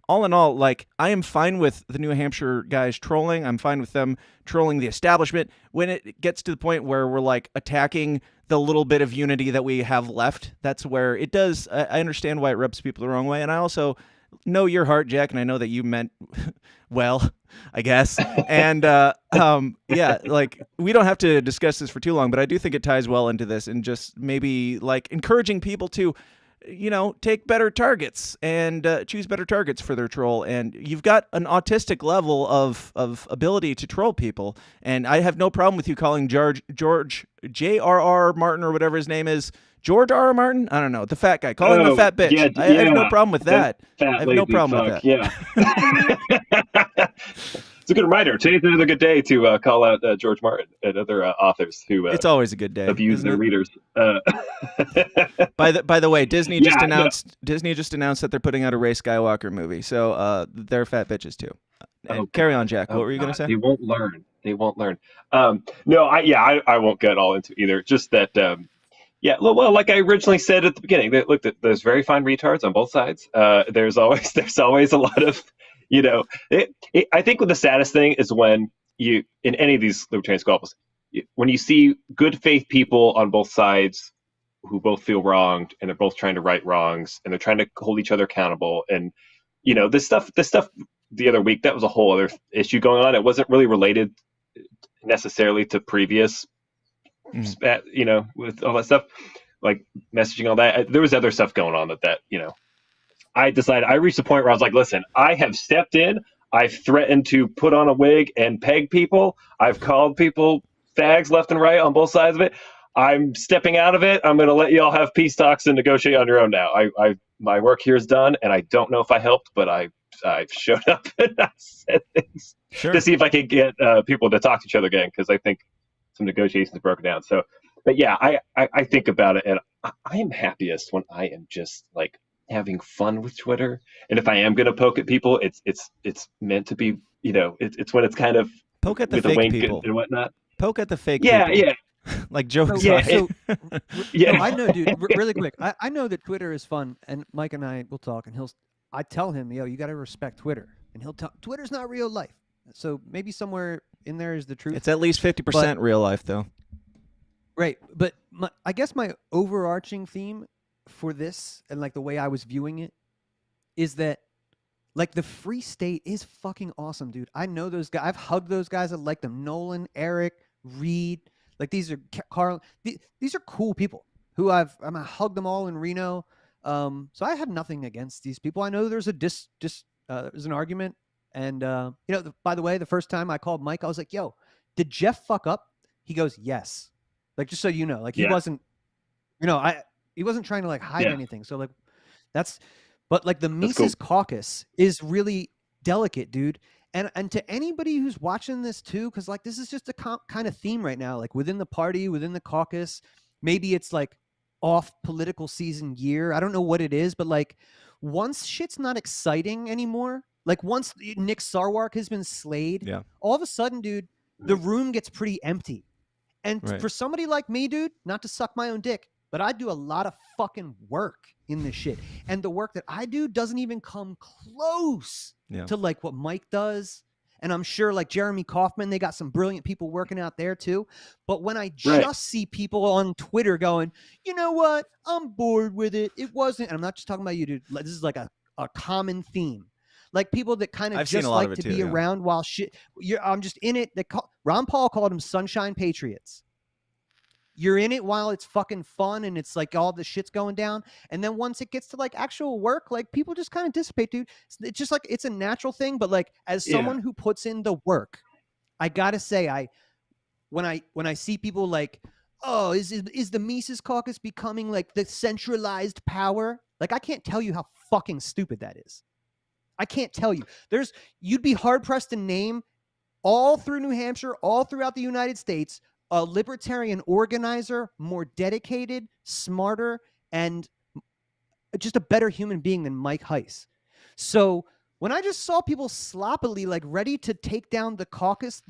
all in all, I am fine with the New Hampshire guys trolling. I'm fine with them trolling the establishment. When it gets to the point where we're attacking the little bit of unity that we have left, that's where it does. I understand why it rubs people the wrong way. And I also know your heart, Jack, and I know that you meant well, I guess. And yeah, we don't have to discuss this for too long, but I do think it ties well into this, and just maybe encouraging people to, take better targets and choose better targets for their troll. And you've got an autistic level of ability to troll people, and I have no problem with you calling George J.R.R. Martin or whatever his name is. George R. R. Martin? I don't know. The fat guy. Call him the fat bitch. Yeah, I have no problem with that. I have no problem with that. Yeah. It's a good reminder. Today's another good day to call out George Martin and other authors who it's always a good day. Abuse their readers. By the way, Disney just announced that they're putting out a Rey Skywalker movie. So they're fat bitches too. Carry on, Jack. What were you going to say? They won't learn. No, I won't get all into either. Just that. Yeah, well, like I originally said at the beginning, look, there's very fine retards on both sides. There's always a lot of, I think the saddest thing is when you, in any of these libertarian squabbles, when you see good faith people on both sides who both feel wronged, and they're both trying to right wrongs, and they're trying to hold each other accountable. And, this stuff the other week, that was a whole other issue going on. It wasn't really related necessarily to previous with all that stuff. like messaging all that. There was other stuff going on that I decided, I reached a point where I was like, listen, I have stepped in. I've threatened to put on a wig and peg people. I've called people fags left and right on both sides of it. I'm stepping out of it. I'm going to let you all have peace talks and negotiate on your own now. My work here is done, and I don't know if I helped, but I've showed up and I said things to see if I could get people to talk to each other again, because I think some negotiations are broken down. So, but yeah, I think about it, and I am happiest when I am just like having fun with Twitter. And if I am going to poke at people, it's meant to be, it's when it's kind of poke at the with fake a wink people and whatnot. Poke at the fake people. Yeah. Like Joe. No, I know, dude. Really quick, I know that Twitter is fun, and Mike and I will talk, and I tell him, yo, you got to respect Twitter, and he'll tell Twitter's not real life. So maybe somewhere in there is the truth. It's at least 50% real life, though. Right, but I guess my overarching theme for this, and like the way I was viewing it, is that like the Free State is fucking awesome, dude. I know those guys. I've hugged those guys. I like them. Nolan, Eric, Reed. Like these are Carl. These are cool people who I hugged them all in Reno. So I have nothing against these people. I know there's there's an argument, and by the way, the first time I called Mike, I was like, "Yo, did Jeff fuck up?" He goes, "Yes." Like just so you know, like he wasn't, he wasn't trying to like hide anything. So like but like the Mises Caucus is really delicate, dude. And to anybody who's watching this too, because like this is just a kind of theme right now, like within the party, within the caucus, maybe it's like off political season year. I don't know what it is, but like once shit's not exciting anymore, like once Nick Sarwark has been slayed, all of a sudden, dude, the room gets pretty empty. And for somebody like me, dude, not to suck my own dick, but I do a lot of fucking work in this shit. And the work that I do doesn't even come close to like what Mike does. And I'm sure like Jeremy Kaufman, they got some brilliant people working out there too. But when I just see people on Twitter going, you know what? I'm bored with it. It wasn't. And I'm not just talking about you, dude. This is like a common theme. Like people that kind of just like to be around while shit. I'm just in it. Ron Paul called them sunshine patriots. You're in it while it's fucking fun and it's like all the shit's going down. And then once it gets to like actual work, like people just kind of dissipate, dude. It's just like, it's a natural thing. But like, as someone who puts in the work, I gotta say, when I see people like, oh, is the Mises Caucus becoming like the centralized power? Like, I can't tell you how fucking stupid that is. I can't tell you. You'd be hard pressed to name all through New Hampshire, all throughout the United States, a libertarian organizer more dedicated, smarter, and just a better human being than Mike Heiss. So when I just saw people sloppily like ready to take down the caucus,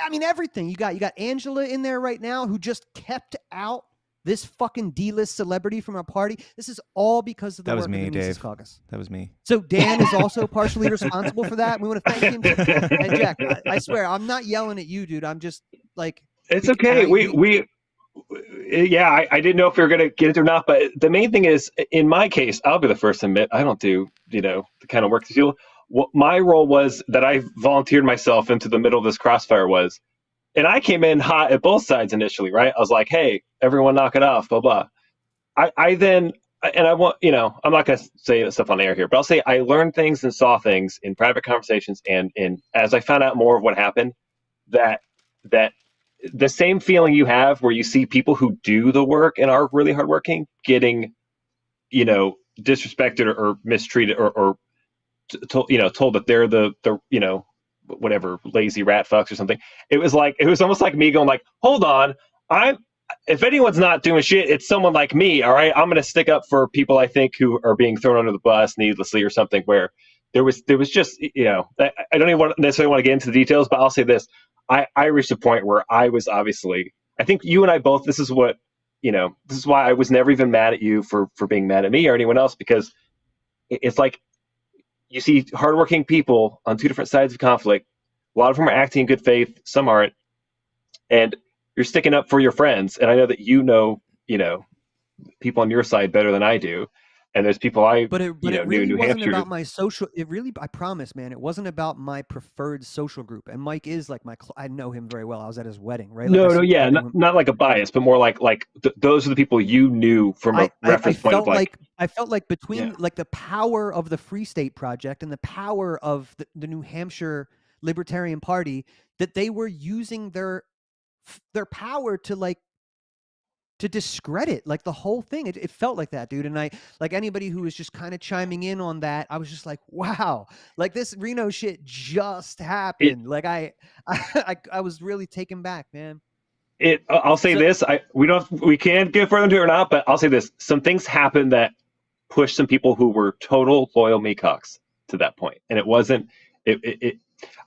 everything you got Angela in there right now who just kept out this fucking D-list celebrity from our party. This is all because of the work of the Mises Caucus. That was me. So Dan is also partially responsible for that. We want to thank him. And Jack, I swear, I'm not yelling at you, dude. I'm just like, it's okay. I didn't know if we were going to get it or not, but the main thing is, in my case, I'll be the first to admit, I don't do, the kind of work that you do. What my role was that I volunteered myself into the middle of this crossfire was, and I came in hot at both sides initially, right? I was like, hey, everyone knock it off, blah, blah. I then, and I want, I'm not going to say stuff on air here, but I'll say I learned things and saw things in private conversations. And as I found out more of what happened, that the same feeling you have where you see people who do the work and are really hardworking getting, disrespected or mistreated or told that they're the whatever, lazy rat fucks or something. It was almost like me going like, hold on, if anyone's not doing shit, it's someone like me. All right. I'm going to stick up for people I think who are being thrown under the bus needlessly or something, where there was just, I don't even necessarily want to get into the details, but I'll say this. I reached a point where I was obviously, I think you and I both, this is why I was never even mad at you for being mad at me or anyone else, because it's like, you see hardworking people on two different sides of conflict. A lot of them are acting in good faith. Some aren't. And you're sticking up for your friends. And I know that people on your side better than I do. And there's people I But it knew really New wasn't Hampshire. about my social. It really, I promise, man, it wasn't about my preferred social group. And Mike is like I know him very well. I was at his wedding, right? Like Not like a bias, but more like those are the people you knew from a reference point of like. I felt like between like the power of the Free State Project and the power of the New Hampshire Libertarian Party, that they were using their power to discredit like the whole thing. It felt like that, dude. And I, like anybody who was just kind of chiming in on that, I was just like, wow, like this Reno shit just happened. I was really taken back, man. I'll say this. We can't get further into it or not, but I'll say this. Some things happened that pushed some people who were total loyal meatcocks to that point. And it wasn't,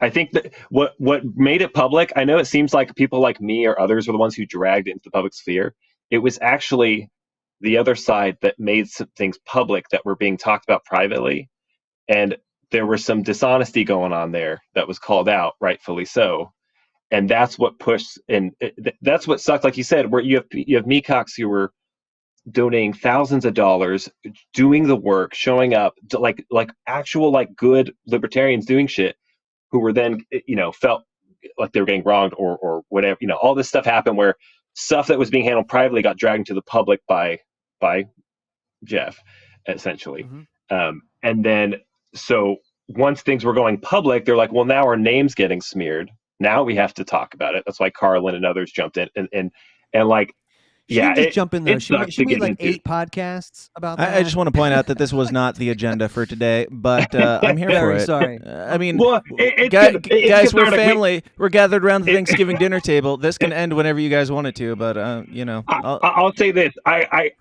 I think that what made it public, I know it seems like people like me or others were the ones who dragged it into the public sphere. It was actually the other side that made some things public that were being talked about privately. And there was some dishonesty going on there that was called out, rightfully so. And that's what pushed, and that's what sucked, like you said, where you have meatcocks who were donating thousands of dollars, doing the work, showing up, like actual like good libertarians doing shit, who were then, felt like they were getting wronged or whatever. All this stuff happened where stuff that was being handled privately got dragged into the public by Jeff, essentially. Mm-hmm. And then, so once things were going public, they're like, well, now our name's getting smeared. Now we have to talk about it. That's why Carlin and others jumped in and like, she didn't just jump in though. She made like 8 podcasts about that. I just want to point out that this was not the agenda for today, but I'm here for it. Sorry. I mean, guys, we're family. We're gathered around the Thanksgiving dinner table. This can end whenever you guys want it to, but I'll say this. I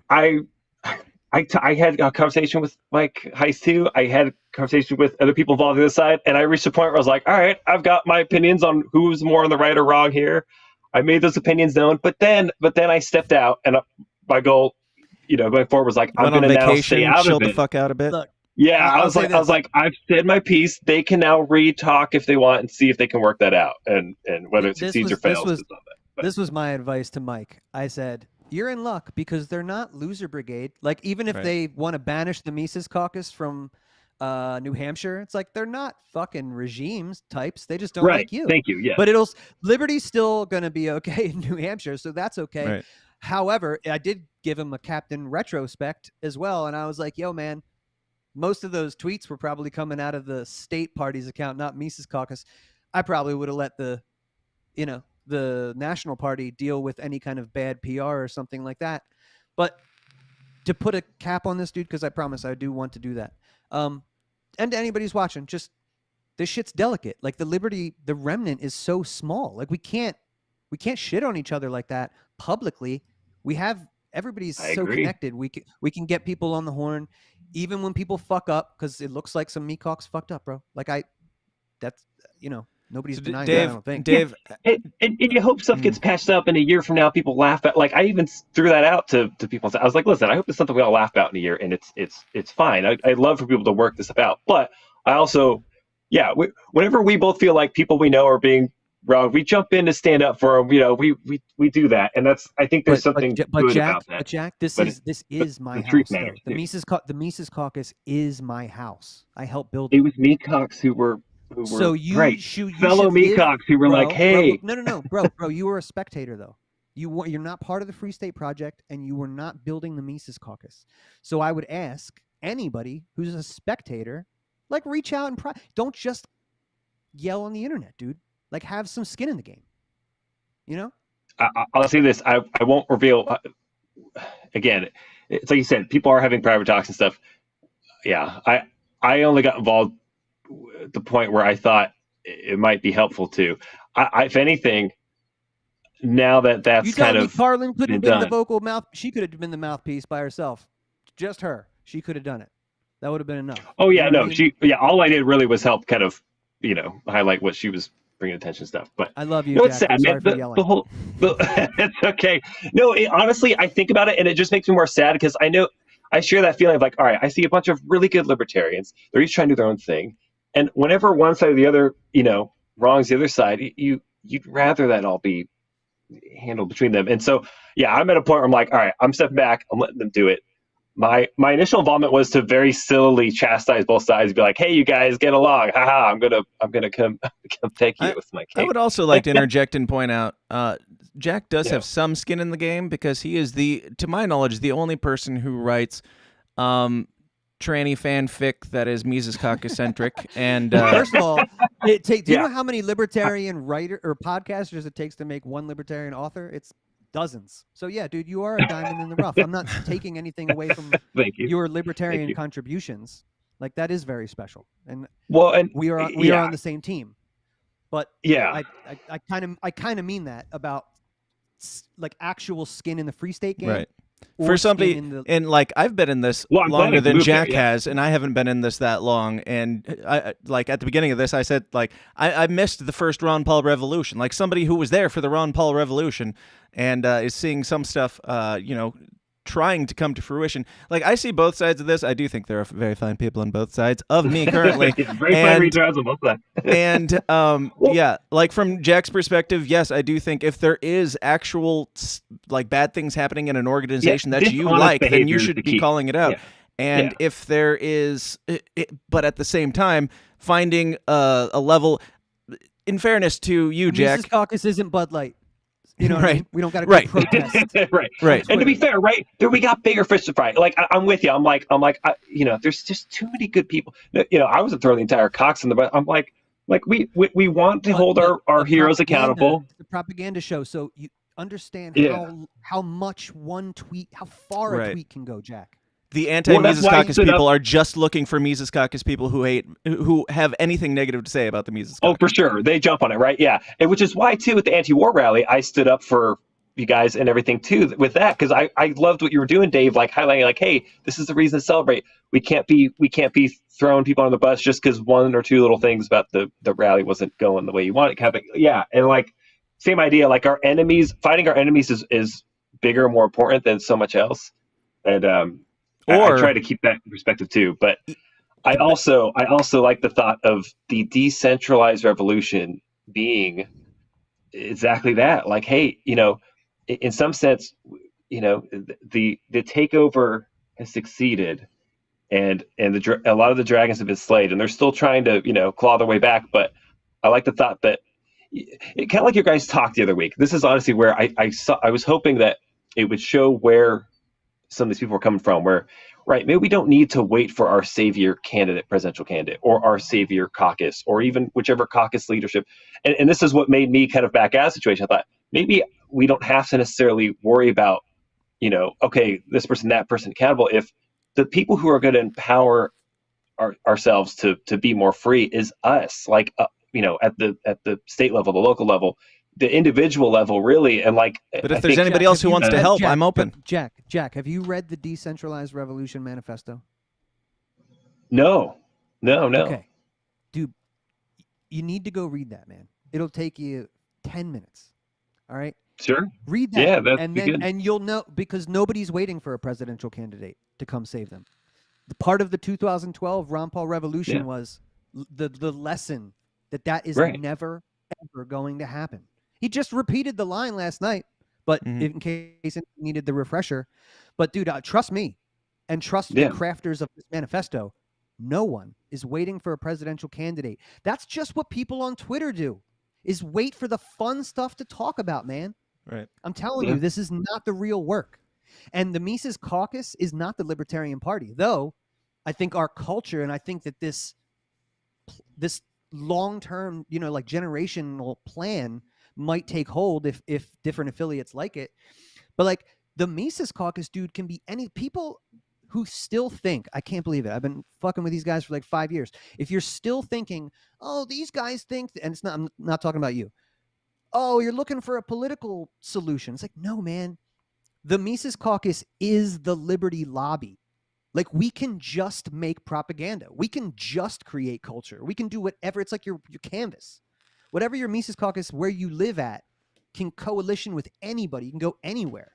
had a conversation with Mike Heist too. I had a conversation with other people involved on this side, and I reached a point where I was like, all right, I've got my opinions on who's more on the right or wrong here. I made those opinions known, but then I stepped out, and my goal, going forward was like, I'm going to now stay out chill of it. the fuck out a bit. Look, I was like, I've said my piece. They can now re-talk if they want and see if they can work that out, and whether it succeeds or fails. This was my advice to Mike. I said, you're in luck because they're not loser brigade. Like, even if they want to banish the Mises Caucus from New Hampshire, it's like they're not fucking regimes types. They just don't like you. Thank you. Yeah. But Liberty's still going to be okay in New Hampshire, so that's okay. Right. However, I did give him a Captain retrospect as well, and I was like, yo, man, most of those tweets were probably coming out of the state party's account, not Mises Caucus. I probably would have let the national party deal with any kind of bad PR or something like that. But to put a cap on this dude, because I promise I do want to do that. And to anybody who's watching, just this shit's delicate. Like the remnant is so small. Like we can't shit on each other like that publicly. Everybody's so connected. We can get people on the horn, even when people fuck up, because it looks like some meatcocks fucked up, bro. Like nobody's denying that, I don't think. Dave, and you hope stuff gets patched up, and a year from now people laugh at. Like I even threw that out to people. I was like, listen, I hope it's something we all laugh about in a year, and it's fine. I'd love for people to work this out, but I also, whenever we both feel like people we know are being wrong, we jump in to stand up for them. We do that, and I think there's something good about that. But Jack, this is my house. The Mises Caucus is my house. I helped build it. It was meatcocks who were. So you fellow meatcocks who were like, hey, bro, you were a spectator though. You're not part of the Free State Project, and you were not building the Mises Caucus. So I would ask anybody who's a spectator, like, reach out and don't just yell on the internet, dude. Like, have some skin in the game. I'll say this. I won't reveal. Again, it's like you said, people are having private talks and stuff. Yeah, I only got involved at the point where I thought it might be helpful to. If anything, now that's kind of Carlin couldn't have been the vocal mouth. She could have been the mouthpiece by herself. Just her. She could have done it. That would have been enough. Oh yeah, no, all I did really was help kind of, highlight what she was bringing attention to stuff. But I love you. No, it's sad, man. The whole it's okay. No, honestly, I think about it and it just makes me more sad because I know I share that feeling of like, all right, I see a bunch of really good libertarians. They're each trying to do their own thing. And whenever one side or the other, wrongs the other side, you'd rather that all be handled between them. And so, I'm at a point where I'm like, all right, I'm stepping back. I'm letting them do it. my initial involvement was to very sillily chastise both sides, be like, "Hey, you guys, get along! Haha! I'm gonna come take you with my cape." I would also like to interject and point out, Jack does have some skin in the game because he is to my knowledge, the only person who writes tranny fanfic that is Mises Caucus-centric. And first of all, do you know how many libertarian writer or podcasters it takes to make one libertarian author? It's dozens. So yeah, dude, you are a diamond in the rough. I'm not taking anything away from your libertarian contributions. Like, that is very special. And we are on the same team. But I kind of mean that about like actual skin in the Free State game. Right. For somebody, and like, I've been in this longer than Jack has, and I haven't been in this that long. And I like, at the beginning of this, I said, like, I missed the first Ron Paul revolution. Like, somebody who was there for the Ron Paul revolution and is seeing some stuff, trying to come to fruition. Like, I see both sides of this. I do think there are very fine people on both sides of me currently. Very fine retards on both sides. And yeah, like, from Jack's perspective, yes, I do think if there is actual like bad things happening in an organization that you like, then you should be calling it out. And if there is, but at the same time, finding a level, in fairness to you, Jack, Mises Caucus isn't Bud Light. You know, right? We don't got to go protest. right. And to be fair, right there, we got bigger fish to fry. Like, I'm with you. I'm like, there's just too many good people. I wasn't throwing the entire Cox in the butt. I'm like we want to hold our heroes accountable. It's a propaganda show, so you understand how much one tweet, how far a tweet can go, Jack. The anti-Mises Caucus people are just looking for Mises Caucus people who have anything negative to say about the Mises Caucus. Oh, for sure. They jump on it, right? Yeah. And which is why, too, at the anti-war rally, I stood up for you guys and everything, too, with that, because I loved what you were doing, Dave, like highlighting, like, hey, this is the reason to celebrate. We can't be throwing people on the bus just because one or two little things about the rally wasn't going the way you want it. Yeah. And, like, same idea, like, fighting our enemies is bigger and more important than so much else. And, I try to keep that in perspective too, but I also like the thought of the decentralized revolution being exactly that. Like, hey, in some sense, the takeover has succeeded, and a lot of the dragons have been slayed, and they're still trying to claw their way back. But I like the thought that kind of like your guys' talk the other week. This is honestly where I was hoping that it would show where some of these people are coming from, where, right, maybe we don't need to wait for our savior presidential candidate, or our savior caucus, or even whichever caucus leadership. And this is what made me kind of back out of the situation. I thought, maybe we don't have to necessarily worry about, okay, this person, that person accountable, if the people who are going to empower ourselves to be more free is us, like, at the state level, the local level, the individual level, really. And like, but if there's anybody else who wants to help, I'm open. Jack, have you read the Decentralized Revolution Manifesto? No. Okay, dude, you need to go read that, man. It'll take you 10 minutes. All right. Sure. Read that. Yeah, that's good. And you'll know, because nobody's waiting for a presidential candidate to come save them. The part of the 2012 Ron Paul Revolution was the lesson that is never ever going to happen. He just repeated the line last night, but in case it needed the refresher. But dude, trust me, and trust the crafters of this manifesto. No one is waiting for a presidential candidate. That's just what people on Twitter do, is wait for the fun stuff to talk about, man. Right. I'm telling you, this is not the real work. And the Mises Caucus is not the Libertarian Party, though. I think our culture, and I think that this long-term, like generational plan might take hold if different affiliates like it. But like, the Mises Caucus, dude, can be any people who still think, I can't believe it, I've been fucking with these guys for like 5 years. If you're still thinking, oh, these guys think, and I'm not talking about you. Oh, you're looking for a political solution. It's like, no, man. The Mises Caucus is the liberty lobby. Like, we can just make propaganda. We can just create culture. We can do whatever. It's like your canvas. Whatever your Mises Caucus, where you live at, can coalition with anybody. You can go anywhere.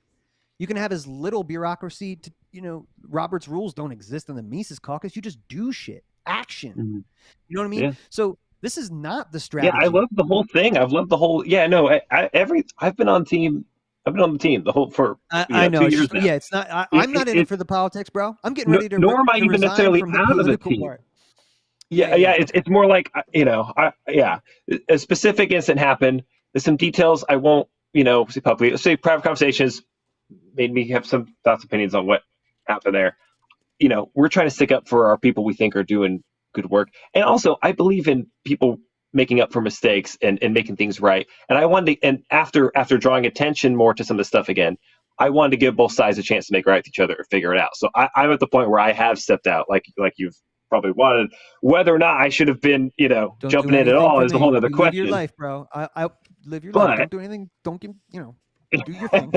You can have as little bureaucracy to, Robert's rules don't exist in the Mises Caucus. You just do shit. Action. Mm-hmm. You know what I mean? Yeah. So this is not the strategy. Yeah, I love the whole thing. I've loved the whole, I've been on team I've been on the team the whole for I know. 2 It's years just, now. yeah, it's not. I'm not in it for the politics, bro. I'm getting ready to. Nor am I even resign necessarily from the out of the political team. part. Yeah. It's more like a specific incident happened. There's some details I won't say publicly. Let's say private conversations made me have some thoughts, opinions on what happened there. We're trying to stick up for our people we think are doing good work, and also I believe in people making up for mistakes and making things right. And I wanted to, and after drawing attention more to some of the stuff again, I wanted to give both sides a chance to make right with each other or figure it out. So I'm at the point where I have stepped out, like you've probably wanted. Whether or not I should have been, jumping in at all is a whole other question. Live your life, bro. I live your life. Don't do anything. Don't give. Do your thing.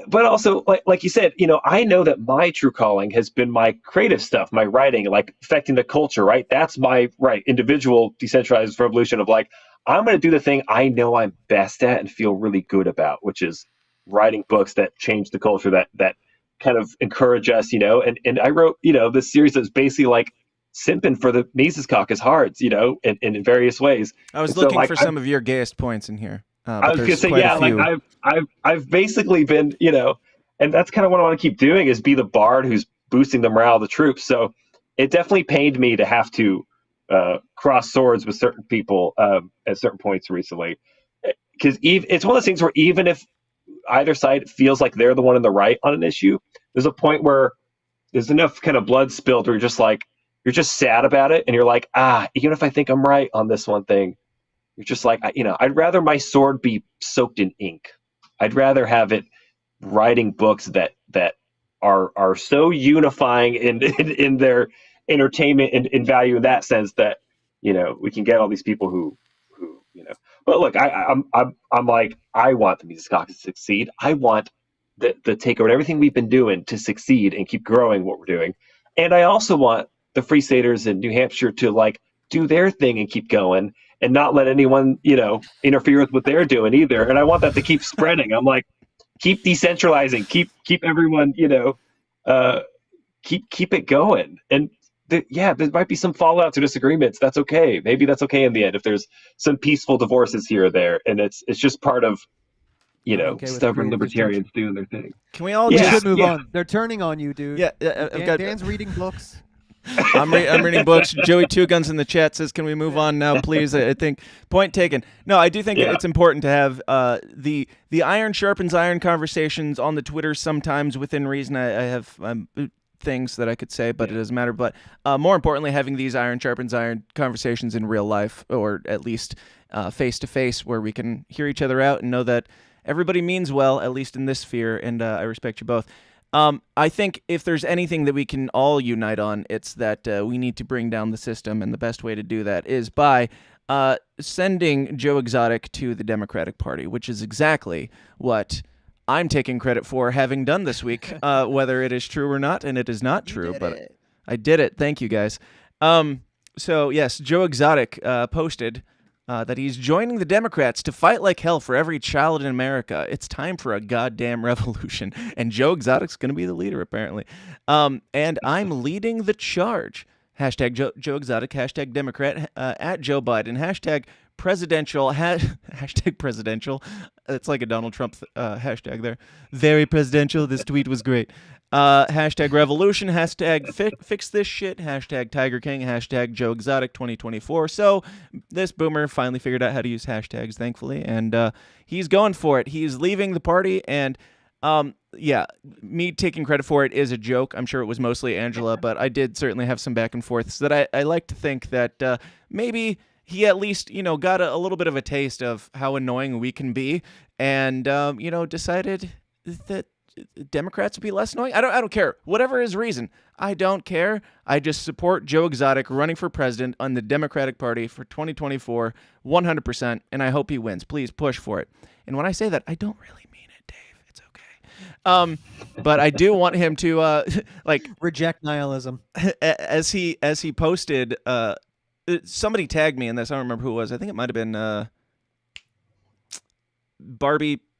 but also like you said, I know that my true calling has been my creative stuff, my writing, like affecting the culture, right? That's my individual decentralized revolution of like, I'm going to do the thing I know I'm best at and feel really good about, which is writing books that change the culture, that kind of encourage us, and I wrote, this series that's basically like simping for the Mises Caucus Hards, in various ways. I was looking for some of your gayest points in here. I was going to say, like I've basically been, and that's kind of what I want to keep doing is be the bard who's boosting the morale of the troops. So it definitely pained me to have to cross swords with certain people at certain points recently. Because it's one of those things where even if either side feels like they're the one in the right on an issue, there's a point where there's enough kind of blood spilled where you're just sad about it. And you're like, even if I think I'm right on this one thing, you're just like, I'd rather my sword be soaked in ink. I'd rather have it writing books that are so unifying in their entertainment and in value in that sense that, we can get all these people who. But look, I'm like, I want the Mises Caucus to succeed. I want the takeover and everything we've been doing to succeed and keep growing what we're doing. And I also want the Free Staters in New Hampshire to like do their thing and keep going and not let anyone, interfere with what they're doing either. And I want that to keep spreading. I'm like, keep decentralizing, keep everyone, keep it going. And there might be some fallouts or disagreements. That's okay. Maybe that's okay in the end if there's some peaceful divorces here or there, and it's just part of stubborn libertarians doing their thing. Can we all just move on? They're turning on you, dude. Yeah, I've got Dan's reading books. I'm reading books. Joey Two Guns in the chat says, "Can we move on now, please?" I think point taken. No, I do think it's important to have the iron sharpens iron conversations on the Twitter sometimes within reason. I have things that I could say, but it doesn't matter. But more importantly, having these iron sharpens iron conversations in real life, or at least face to face, where we can hear each other out and know that everybody means well, at least in this sphere. And I respect you both. I think if there's anything that we can all unite on, it's that we need to bring down the system, and the best way to do that is by sending Joe Exotic to the Democratic Party, which is exactly what I'm taking credit for having done this week, whether it is true or not, and it is not true, but I did it. Thank you, guys. So, yes, Joe Exotic posted that he's joining the Democrats to fight like hell for every child in America. It's time for a goddamn revolution. And Joe Exotic's going to be the leader, apparently. And I'm leading the charge. Hashtag Joe Exotic, hashtag Democrat, at Joe Biden, hashtag presidential, hashtag presidential. It's like a Donald Trump hashtag there. Very presidential. This tweet was great. Hashtag revolution, hashtag fix this shit, hashtag Tiger King, hashtag Joe Exotic 2024. So this boomer finally figured out how to use hashtags, thankfully, and he's going for it. He's leaving the party, and me taking credit for it is a joke. I'm sure it was mostly Angela, but I did certainly have some back and forth, so that I like to think that maybe he at least, got a little bit of a taste of how annoying we can be, and decided that Democrats would be less annoying. I don't care. Whatever his reason, I don't care. I just support Joe Exotic running for president on the Democratic Party for 2024, 100%, and I hope he wins. Please push for it. And when I say that, I don't really mean it, Dave. It's okay. But I do want him to reject nihilism. As he posted, somebody tagged me in this. I don't remember who it was. I think it might have been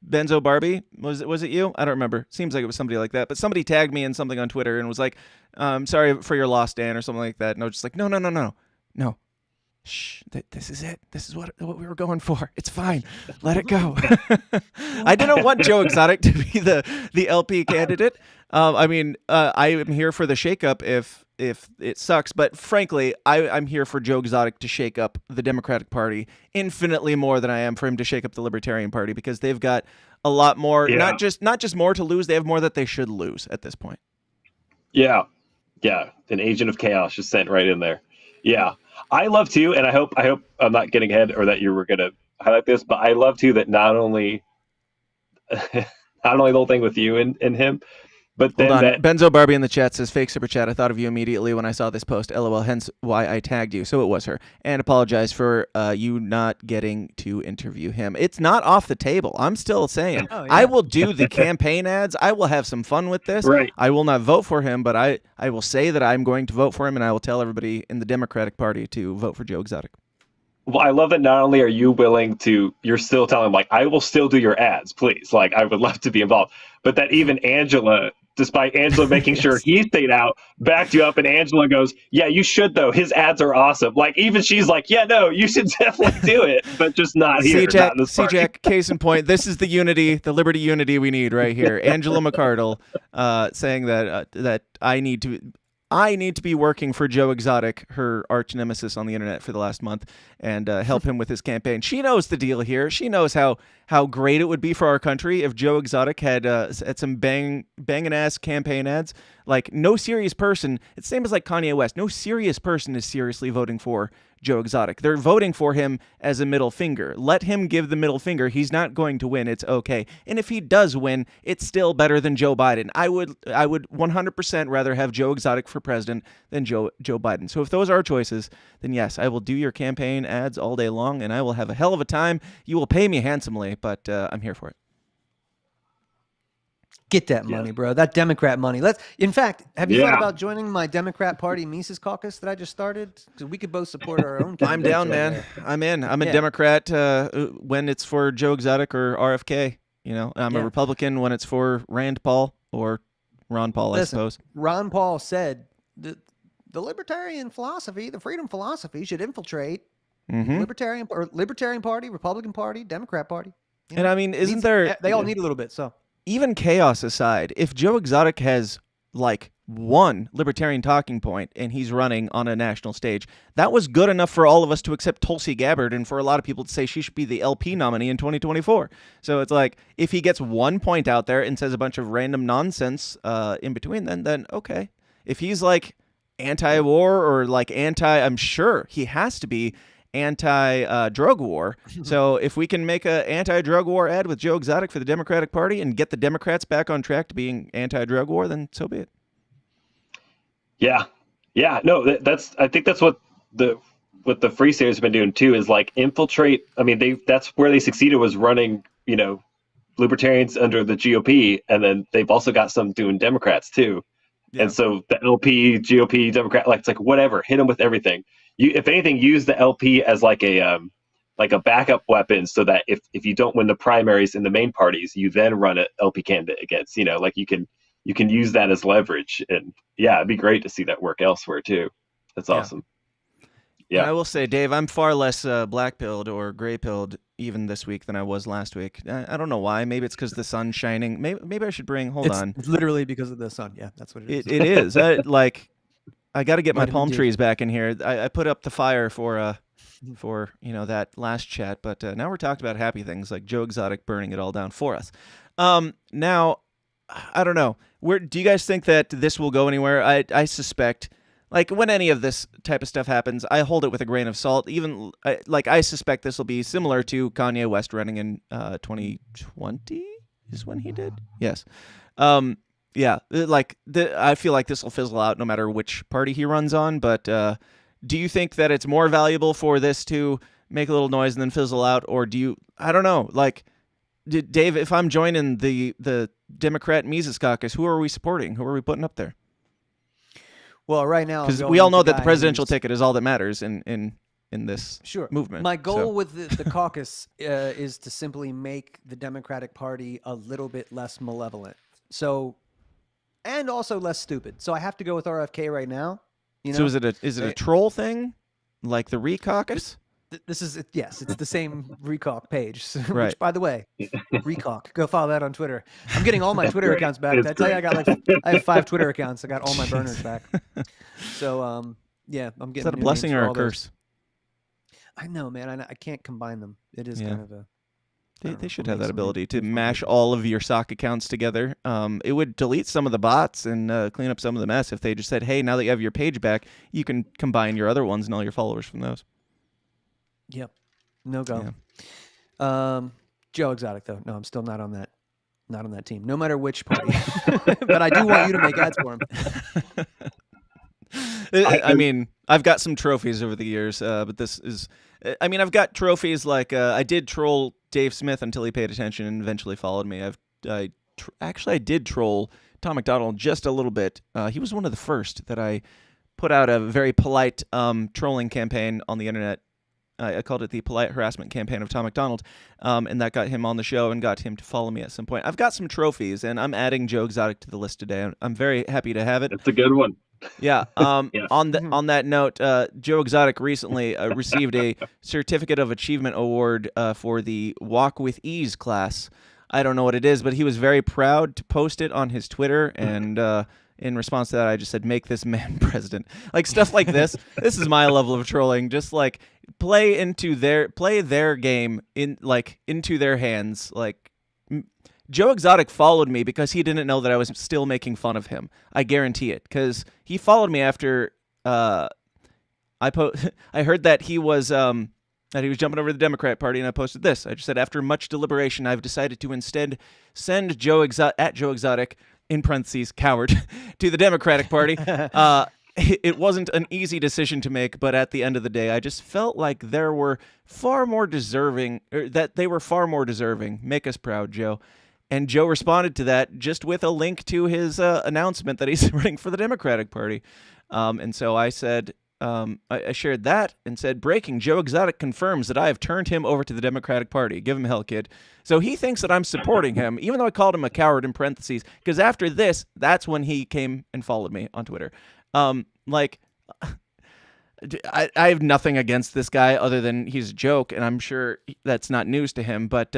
Benzo Barbie. Was it you? I don't remember. Seems like it was somebody like that. But somebody tagged me in something on Twitter and was like, sorry for your loss, Dan, or something like that. And I was just like, no. shh, this is it. This is what we were going for. It's fine. Let it go. I didn't want Joe Exotic to be the LP candidate. I am here for the shakeup if it sucks. But frankly, I'm here for Joe Exotic to shake up the Democratic Party infinitely more than I am for him to shake up the Libertarian Party, because they've got a lot more, not just more to lose. They have more that they should lose at this point. Yeah. An agent of chaos just sent right in there. Yeah. I love too, and I hope I'm not getting ahead or that you were going to highlight this, but I love too that not only the whole thing with you and him, but then Hold on. that Benzo Barbie in the chat says, fake super chat. I thought of you immediately when I saw this post. LOL, hence why I tagged you. So it was her. And apologize for you not getting to interview him. It's not off the table. I'm still saying I will do the campaign ads. I will have some fun with this. Right. I will not vote for him, but I will say that I'm going to vote for him, and I will tell everybody in the Democratic Party to vote for Joe Exotic. Well, I love that not only are you willing to, you're still telling like, I will still do your ads, please. Like, I would love to be involved. But that even Angela, despite Angela making sure he stayed out, backed you up, and Angela goes, yeah, you should though. His ads are awesome. Like, even she's like, yeah, no, you should definitely do it, but just not here. C-Jack, case in point, this is the unity, the liberty unity we need right here. Angela McArdle saying that I need to be working for Joe Exotic, her arch nemesis on the internet for the last month, and help him with his campaign. She knows the deal here. She knows how great it would be for our country if Joe Exotic had some banging ass campaign ads. Like, no serious person, it's the same as like Kanye West, no serious person is seriously voting for Joe Exotic. They're voting for him as a middle finger. Let him give the middle finger. He's not going to win. It's okay. And if he does win, it's still better than Joe Biden. I would 100% rather have Joe Exotic for president than Joe Biden. So if those are choices, then yes, I will do your campaign ads all day long, and I will have a hell of a time. You will pay me handsomely, but I'm here for it. Get that money, bro. That Democrat money. In fact, have you thought about joining my Democrat Party Mises Caucus that I just started? Because we could both support our own. I'm down, man. There. I'm in. I'm a Democrat when it's for Joe Exotic or RFK. You know, I'm a Republican when it's for Rand Paul or Ron Paul, I suppose. Ron Paul said the libertarian philosophy, the freedom philosophy, should infiltrate Libertarian Party, Republican Party, Democrat Party. You know? And I mean, isn't there? They all need a little bit. So. Even chaos aside, if Joe Exotic has like one libertarian talking point and he's running on a national stage, that was good enough for all of us to accept Tulsi Gabbard and for a lot of people to say she should be the LP nominee in 2024. So it's like, if he gets one point out there and says a bunch of random nonsense in between, then okay. If he's like anti-war or like I'm sure he has to be anti-drug war. So if we can make a anti-drug war ad with Joe Exotic for the Democratic Party and get the Democrats back on track to being anti-drug war, then so be it. Yeah. No, I think that's what the Free Staters have been doing too, is like infiltrate. I mean, that's where they succeeded, was running, libertarians under the GOP, and then they've also got some doing Democrats too. Yeah. And so the LP, GOP, Democrat, it's like whatever, hit them with everything. If anything, use the LP as like a backup weapon, so that if you don't win the primaries in the main parties, you then run an LP candidate against. Like you can use that as leverage. And yeah, it'd be great to see that work elsewhere too. That's awesome. Yeah, and I will say, Dave, I'm far less black-pilled or gray-pilled even this week than I was last week. I don't know why. Maybe it's because the sun's shining. Maybe I should bring. It's literally because of the sun. Yeah, that's what it is. It is. I got to get my palm trees back in here. I put up the fire for that last chat, but now we're talking about happy things like Joe Exotic burning it all down for us. Now, I don't know. Do you guys think that this will go anywhere? I suspect, like, when any of this type of stuff happens, I hold it with a grain of salt. Even I suspect this will be similar to Kanye West running in 2020 is when he did. Yes. Yeah, I feel like this will fizzle out no matter which party he runs on. But do you think that it's more valuable for this to make a little noise and then fizzle out, or do you? I don't know. Like, Dave, if I'm joining the Democrat Mises Caucus, who are we supporting? Who are we putting up there? Well, right now, because we all know that the presidential ticket is all that matters in this movement. My goal with the caucus is to simply make the Democratic Party a little bit less malevolent. So. And also less stupid. So I have to go with RFK right now. So is it a troll thing? Like the Recaucus? This is yes, it's the same Recalk page. Right. Which, by the way, Recalk. Go follow that on Twitter. I'm getting all my It's Twitter great. accounts back. It's I tell you, great. I have 5 Twitter accounts. I got all my burners back. So yeah, I'm getting. Is that a new blessing names or for a all those. curse? I know, man. I can't combine them. It is Yeah. kind of a. They should have that ability to mash all of your sock accounts together. It would delete some of the bots and clean up some of the mess if they just said, hey, now that you have your page back, you can combine your other ones and all your followers from those. Yep. No go. Yeah. Joe Exotic though. No, I'm still not on that. Not on that team. No matter which party. But I do want you to make ads for him. I mean, I've got some trophies over the years, but this is. I mean, I've got trophies like I did troll Dave Smith until he paid attention and eventually followed me. I did troll Tom McDonald just a little bit. He was one of the first that I put out a very polite trolling campaign on the internet. I called it the polite harassment campaign of Tom McDonald, and that got him on the show and got him to follow me at some point. I've got some trophies, and I'm adding Joe Exotic to the list today. I'm very happy to have it. It's a good one. Yeah. Yeah. On that note, Joe Exotic recently received a Certificate of Achievement Award for the Walk with Ease class. I don't know what it is, but he was very proud to post it on his Twitter, and in response to that, I just said, "Make this man president." Like stuff like this. This is my level of trolling. Just like play their game into their hands. Like Joe Exotic followed me because he didn't know that I was still making fun of him. I guarantee it, because he followed me after I heard that he was jumping over the Democrat Party, and I posted this. I just said, after much deliberation, I've decided to instead send Joe Exotic in parentheses coward to the Democratic Party. It wasn't an easy decision to make, but at the end of the day, I just felt like they were far more deserving. Make us proud, Joe. And Joe responded to that just with a link to his announcement that he's running for the Democratic Party. And so I said, I shared that and said, breaking, Joe Exotic confirms that I have turned him over to the Democratic Party. Give him hell, kid. So he thinks that I'm supporting him, even though I called him a coward in parentheses, because after this, that's when he came and followed me on Twitter. I have nothing against this guy other than he's a joke, and I'm sure that's not news to him, but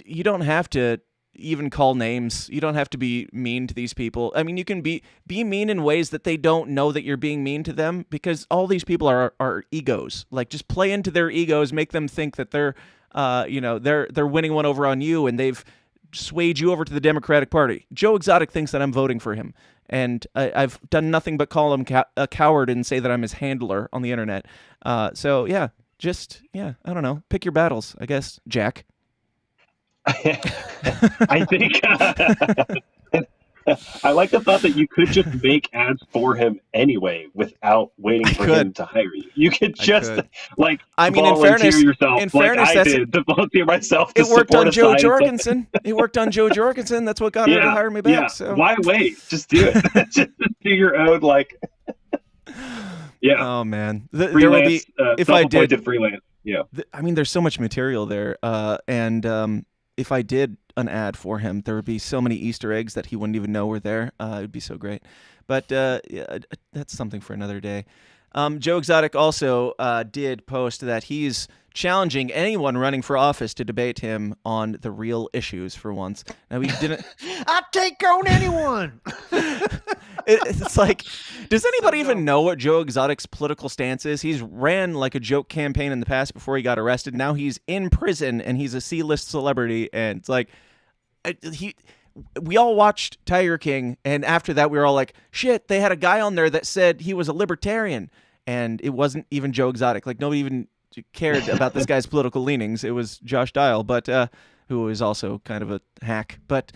you don't have to even call names. You don't have to be mean to these people. I mean, you can be mean in ways that they don't know that you're being mean to them, because all these people are egos. Like, just play into their egos, make them think that they're winning one over on you, and they've swayed you over to the Democratic Party. Joe Exotic thinks that I'm voting for him, and I've done nothing but call him a coward and say that I'm his handler on the internet. I don't know. Pick your battles, I guess, Jack. I think I like the thought that you could just make ads for him anyway without waiting for him to hire you. You could just volunteer yourself, I did to volunteer myself. It worked on Joe Jorgensen. It worked on Joe Jorgensen. That's what got her to hire me back. Yeah. So why wait? Just do it. Just do your own Yeah. Oh man, freelance, there would be if I did freelance. Yeah. I mean, there's so much material there, and if I did an ad for him, there would be so many Easter eggs that he wouldn't even know were there. It would be so great. But that's something for another day. Joe Exotic also did post that he's challenging anyone running for office to debate him on the real issues for once. Now, he didn't... I take on anyone! It's like, does anybody even know what Joe Exotic's political stance is? He's ran like a joke campaign in the past before he got arrested. Now he's in prison and he's a C-list celebrity. And it's like, we all watched Tiger King, and after that we were all like, shit, they had a guy on there that said he was a libertarian, and it wasn't even Joe Exotic. Like, nobody even cared about this guy's political leanings. It was Josh Dial, but who is also kind of a hack. But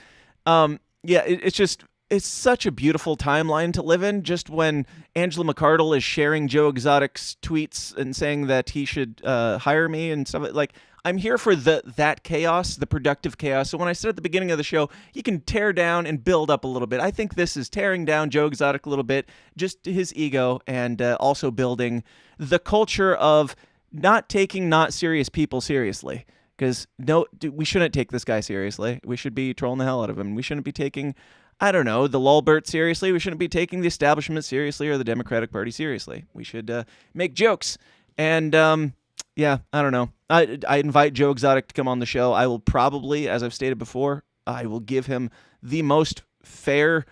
it's such a beautiful timeline to live in, just when Angela McArdle is sharing Joe Exotic's tweets and saying that he should hire me and stuff. Like, I'm here for that chaos, the productive chaos. So when I said at the beginning of the show, you can tear down and build up a little bit. I think this is tearing down Joe Exotic a little bit, just his ego, and also building the culture of not taking not serious people seriously. Because we shouldn't take this guy seriously. We should be trolling the hell out of him. We shouldn't be taking I don't know, the Lulbert seriously. We shouldn't be taking the establishment seriously or the Democratic Party seriously. We should make jokes. And yeah, I don't know. I invite Joe Exotic to come on the show. I will probably, as I've stated before, I will give him the most fair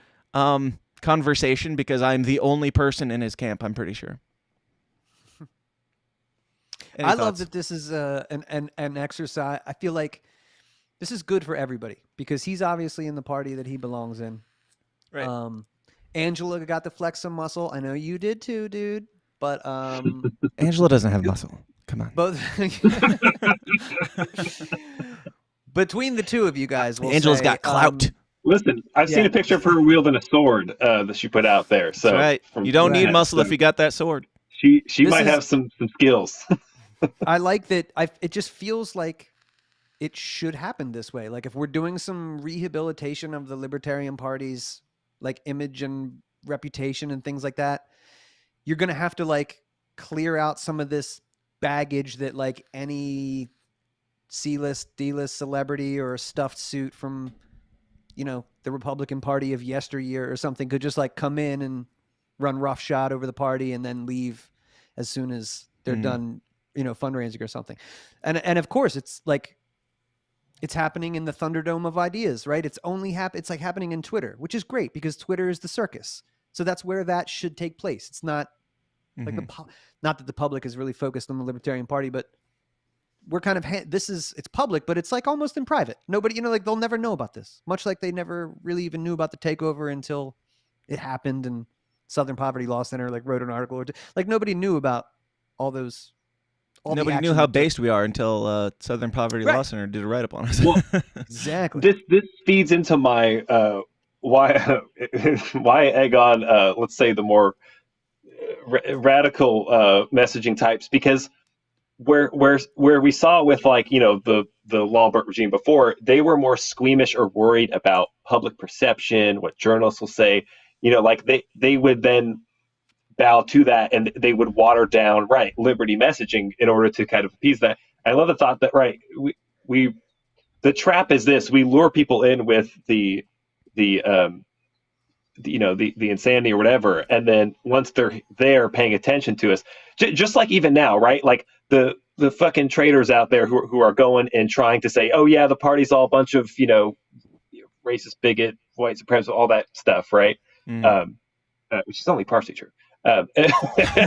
conversation because I'm the only person in his camp, I'm pretty sure. I love that this is an exercise. I feel like this is good for everybody because he's obviously in the party that he belongs in. Right. Angela got to flex some muscle. I know you did too, dude. But Angela doesn't have muscle. Come on. Both between the two of you guys, Angela's got clout. Listen, I've seen a picture of her wielding a sword that she put out there. So that's right. You don't need muscle if you got that sword. She might have some skills. I like that. It just feels like it should happen this way. Like if we're doing some rehabilitation of the Libertarian Party's like image and reputation and things like that, you're gonna have to like clear out some of this baggage that like any C-list, D-list celebrity or a stuffed suit from, you know, the Republican Party of yesteryear or something could just like come in and run roughshod over the party and then leave as soon as they're done, you know, fundraising or something. And of course it's like it's happening in the Thunderdome of ideas, right? It's only it's like happening in Twitter, which is great because Twitter is the circus. So that's where that should take place. It's not like not that the public is really focused on the Libertarian Party, but we're kind of it's public, but it's like almost in private. Nobody, you know, like they'll never know about this, much like they never really even knew about the takeover until it happened and Southern Poverty Law Center like wrote an article or like nobody knew about all those. Nobody knew how based we are until Southern Poverty Law Center did a write up on us. Well, exactly. This feeds into my why egg on let's say the more radical messaging types, because where we saw with like, you know, the Lulbert regime before, they were more squeamish or worried about public perception, what journalists will say, you know, like they would then bow to that and they would water down liberty messaging in order to kind of appease that. I love the thought that we the trap is this: we lure people in with the insanity or whatever, and then once they're there paying attention to us, just like even now, right? Like the fucking traitors out there who are going and trying to say, oh yeah, the party's all a bunch of, you know, racist, bigot, white supremacist, all that stuff, right? Which is only partially true.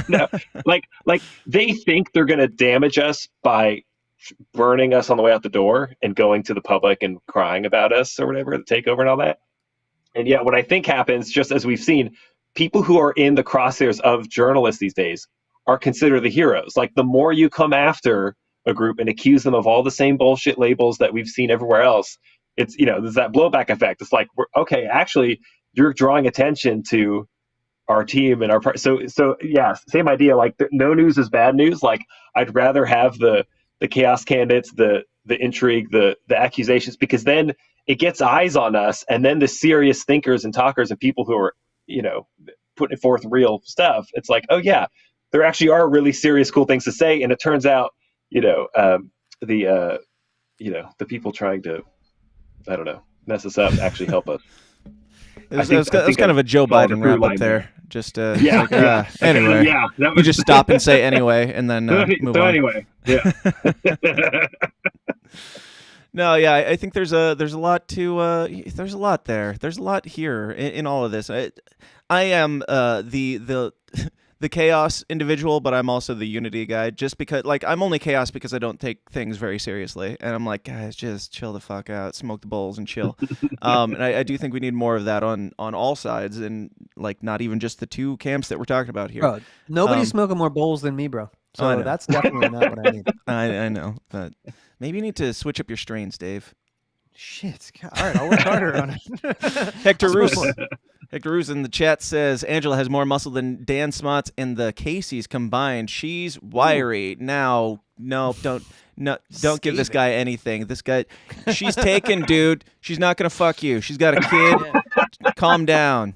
No, like they think they're going to damage us by burning us on the way out the door and going to the public and crying about us or whatever, the takeover and all that. And yet what I think happens, just as we've seen, people who are in the crosshairs of journalists these days are considered the heroes. Like the more you come after a group and accuse them of all the same bullshit labels that we've seen everywhere else, it's, you know, there's that blowback effect. It's like, okay, actually you're drawing attention to our team and our part. So yeah, same idea. Like no news is bad news. Like I'd rather have the chaos candidates, the intrigue, the accusations, because then it gets eyes on us, and then the serious thinkers and talkers and people who are, you know, putting forth real stuff. It's like, oh yeah, there actually are really serious, cool things to say, and it turns out, you know, the people trying to, I don't know, mess us up actually help us. It was kind of a Joe Biden wrap up there. Just yeah, like, yeah. Anyway, yeah, you just stop and say anyway, and then move on. Anyway, yeah. No, yeah, I think there's a lot to there's a lot there. There's a lot here in all of this. I am the chaos individual, but I'm also the unity guy. Just because, like, I'm only chaos because I don't take things very seriously, and I'm like, guys, just chill the fuck out, smoke the bowls, and chill. And I do think we need more of that on all sides, and like not even just the two camps that we're talking about here. Bro, nobody's smoking more bowls than me, bro. So that's definitely not what I need. I know, but maybe you need to switch up your strains, Dave. Shit. All right, I'll work harder on it. Hector Roos in the chat says Angela has more muscle than Dan Smotz and the Caseys combined. She's wiry. Now, don't give this guy anything. This guy, she's taken, dude. She's not gonna fuck you. She's got a kid. Calm down.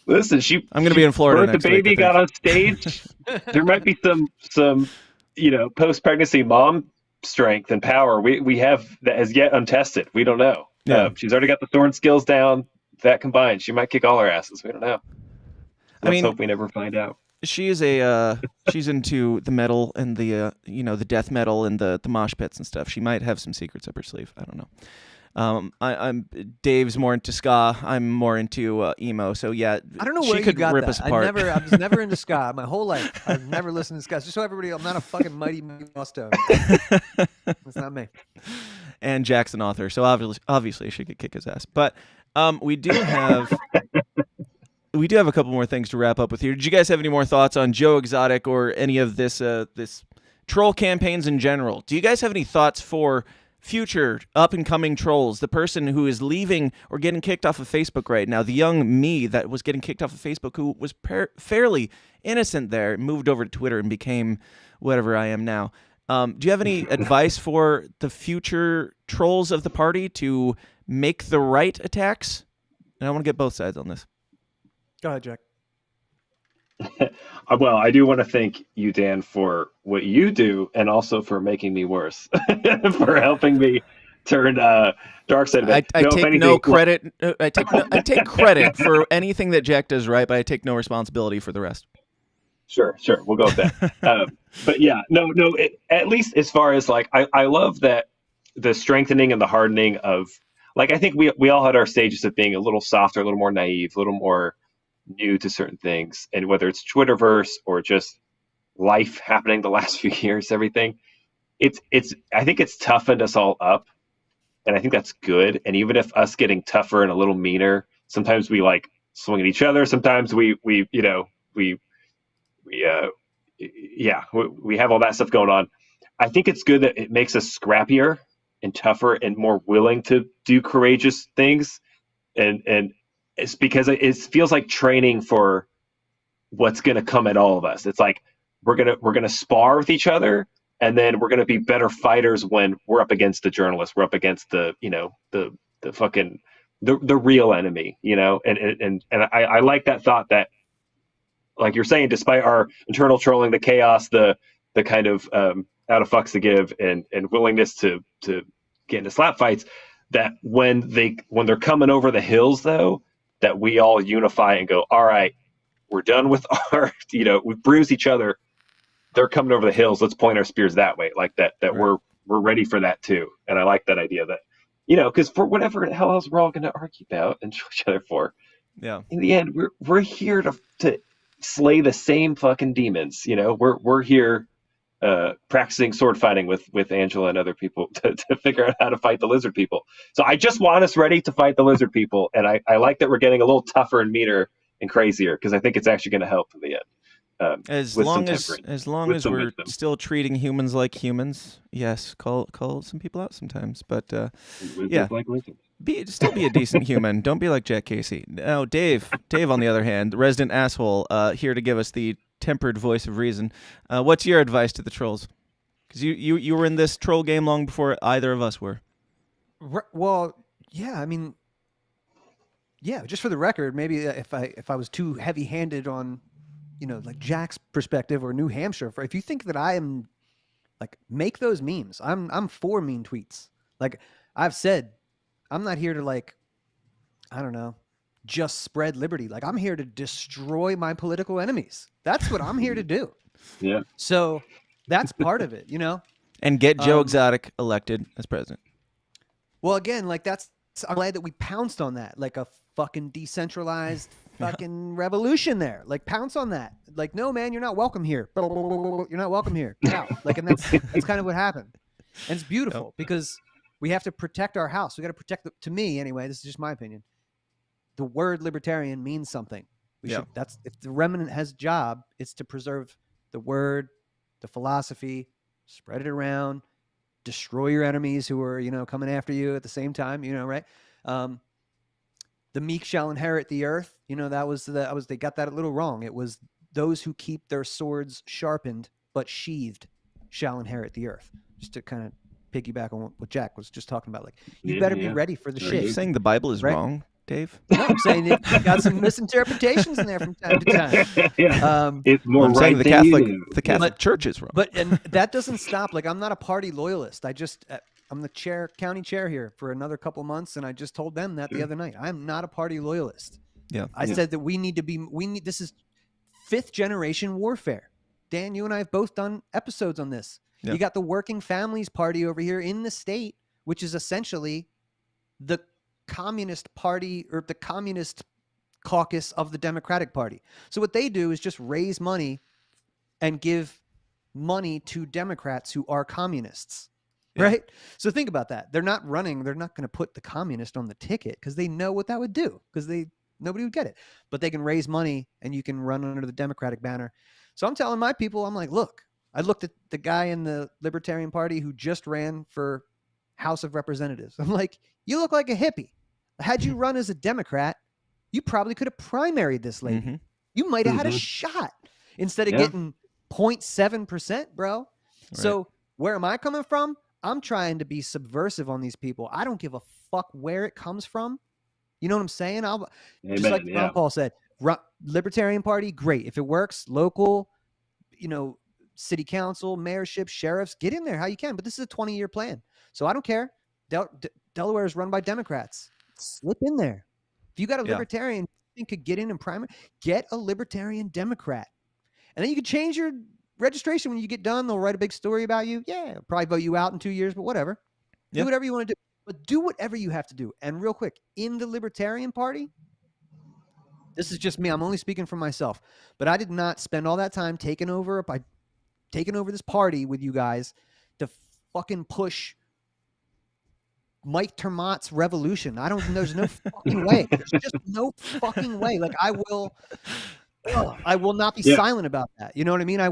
Listen, I'm gonna be in Florida next week. The baby got on stage. There might be some post-pregnancy mom strength and power we have that is yet untested. We don't know. Yeah. She's already got the thorn skills down. That combined, she might kick all our asses. We don't know. Let's hope we never find out. She is she's into the metal and the the death metal and the mosh pits and stuff. She might have some secrets up her sleeve. I don't know. I'm Dave's more into ska. I'm more into emo. So yeah, I don't know she where could you got rip that. us apart. I was never into ska my whole life. I've never listened to ska. Just so everybody, I'm not a fucking mighty Musto. That's not me. And Jack's an author, so obviously she could kick his ass. But we do have a couple more things to wrap up with here. Did you guys have any more thoughts on Joe Exotic or any of this troll campaigns in general? Do you guys have any thoughts for future up-and-coming trolls, the person who is leaving or getting kicked off of Facebook right now, the young me that was getting kicked off of Facebook, who was fairly innocent there, moved over to Twitter and became whatever I am now? Do you have any advice for the future trolls of the party to make the right attacks? And I want to get both sides on this. Go ahead, Jack. Well, I do want to thank you, Dan, for what you do, and also for making me worse, for helping me turn dark side of it. I take no credit. I take credit for anything that Jack does right, but I take no responsibility for the rest. Sure, we'll go with that. But yeah, no. At least as far as like, I love that the strengthening and the hardening of, like, I think we all had our stages of being a little softer, a little more naive, a little more new to certain things, and whether it's Twitterverse or just life happening the last few years, everything, I think it's toughened us all up, and I think that's good. And even if us getting tougher and a little meaner, sometimes we like swing at each other. Sometimes we have all that stuff going on. I think it's good that it makes us scrappier and tougher and more willing to do courageous things, and it's because it feels like training for what's going to come at all of us. It's like we're gonna spar with each other, and then we're gonna be better fighters when we're up against the journalists, we're up against the fucking the real enemy, and I like that thought that, like you're saying, despite our internal trolling, the chaos, the kind of out of fucks to give and willingness to get into slap fights, that when they're coming over the hills, though, that we all unify and go, all right, we're done with our, we bruise each other. They're coming over the hills. Let's point our spears that way, like that right. We're ready for that too. And I like that idea that, because for whatever the hell else we're all going to argue about and show each other for, yeah, in the end, we're here to slay the same fucking demons. We're here practicing sword fighting with Angela and other people to figure out how to fight the lizard people. So I just want us ready to fight the lizard people, and I like that we're getting a little tougher and meaner and crazier, because I think it's actually going to help in the end. As long as we're still treating humans like humans, yes, call some people out sometimes, but yeah, like still be a decent human. Don't be like Jack Casey. Now, Dave on the other hand, the resident asshole, here to give us the tempered voice of reason. What's your advice to the trolls? Because you were in this troll game long before either of us were. Well, yeah, I mean, yeah, just for the record, maybe if I was too heavy-handed on, like Jack's perspective or New Hampshire, if you think that I am, like, make those memes. I'm for mean tweets. Like I've said, I'm not here to, like, I don't know, just spread liberty. Like, I'm here to destroy my political enemies. That's what I'm here to do. Yeah. So that's part of it, And get Joe Exotic elected as president. Well, again, like, I'm glad that we pounced on that, like a fucking decentralized fucking revolution there. Like, pounce on that. Like, no, man, you're not welcome here. You're not welcome here. Get out. Like, and that's kind of what happened. And it's beautiful because we have to protect our house. We got to protect to me anyway, this is just my opinion. The word libertarian means something. If the remnant has a job, it's to preserve the word, the philosophy, spread it around, destroy your enemies who are, coming after you at the same time, right? The meek shall inherit the earth. They got that a little wrong. It was those who keep their swords sharpened but sheathed shall inherit the earth. Just to kind of piggyback on what Jack was just talking about. Like, you better be ready for the shit. Are you saying the Bible is wrong, Dave? No, I'm saying you got some misinterpretations in there from time to time. Yeah. It's more I'm saying the Catholic Church is wrong. And that doesn't stop. Like, I'm not a party loyalist. I just I'm the county chair here for another couple months, and I just told them that the other night. I'm not a party loyalist. Yeah. I said that this is 5th generation warfare. Dan, you and I have both done episodes on this. Yeah. You got the Working Families Party over here in the state, which is essentially the Communist Party or the Communist caucus of the Democratic Party. So what they do is just raise money and give money to Democrats who are communists. Yeah. Right? So think about that. They're not going to put the communist on the ticket because they know what that would do, because nobody would get it. But they can raise money and you can run under the Democratic banner. So I'm telling my people, I'm like, look, I looked at the guy in the Libertarian Party who just ran for House of Representatives. I'm like, you look like a hippie. Had you run as a Democrat, you probably could have primaried this lady. Mm-hmm. You might have had a shot instead of getting 0.7%, bro. Right. So where am I coming from? I'm trying to be subversive on these people. I don't give a fuck where it comes from. You know what I'm saying? Just like Ron Paul said, Libertarian Party, great. If it works, local, city council, mayorship, sheriffs, get in there how you can. But this is a 20-year plan. So I don't care. Delaware is run by Democrats. Slip in there. If you got a libertarian you could get in and primary, get a libertarian Democrat. And then you could change your registration when you get done. They'll write a big story about you. Yeah, probably vote you out in 2 years, but whatever. Do whatever you want to do. But do whatever you have to do. And real quick, in the Libertarian Party, this is just me. I'm only speaking for myself. But I did not spend all that time taking over this party with you guys to fucking push Mike Termott's revolution. There's no fucking way. There's just no fucking way. Like I will not be silent about that. You know what I mean? I